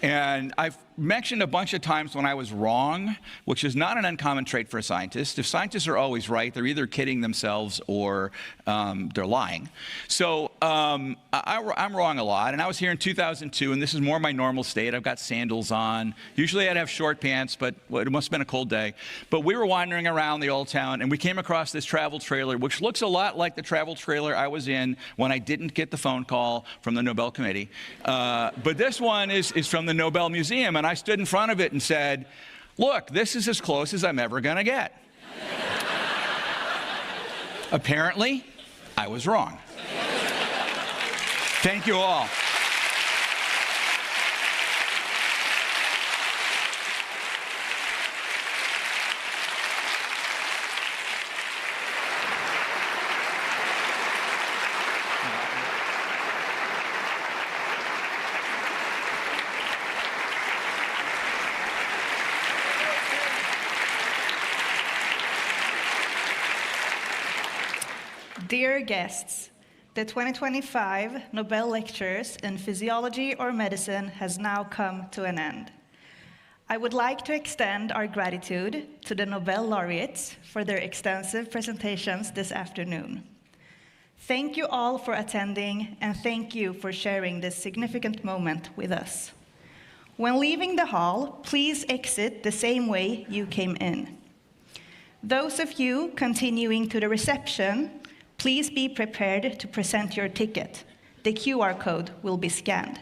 And I've mentioned a bunch of times when I was wrong, which is not an uncommon trait for a scientist. If scientists are always right, they're either kidding themselves or they're lying. So I'm wrong a lot. And I was here in 2002, and this is more my normal state. I've got sandals on. Usually I'd have short pants, but it must have been a cold day. But we were wandering around the old town, and we came across this travel trailer, which looks a lot like the travel trailer I was in when I didn't get the phone call from the Nobel Committee. But this one is from the Nobel Museum, and I stood in front of it and said, look, this is as close as I'm ever going to get. Apparently, I was wrong. Thank you all. Dear guests, the 2025 Nobel Lectures in Physiology or Medicine has now come to an end. I would like to extend our gratitude to the Nobel laureates for their extensive presentations this afternoon. Thank you all for attending, and thank you for sharing this significant moment with us. When leaving the hall, please exit the same way you came in. Those of you continuing to the reception, please be prepared to present your ticket. The QR code will be scanned.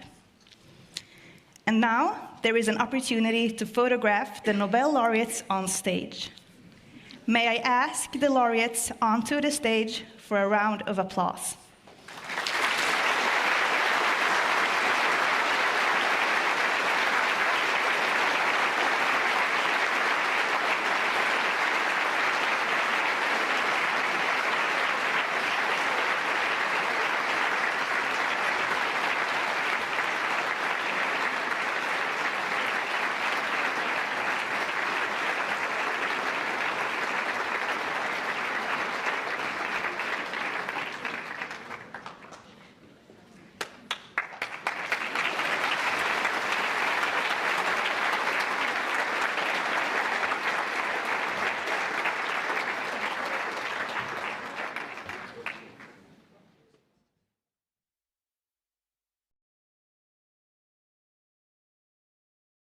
And now, there is an opportunity to photograph the Nobel laureates on stage. May I ask the laureates onto the stage for a round of applause.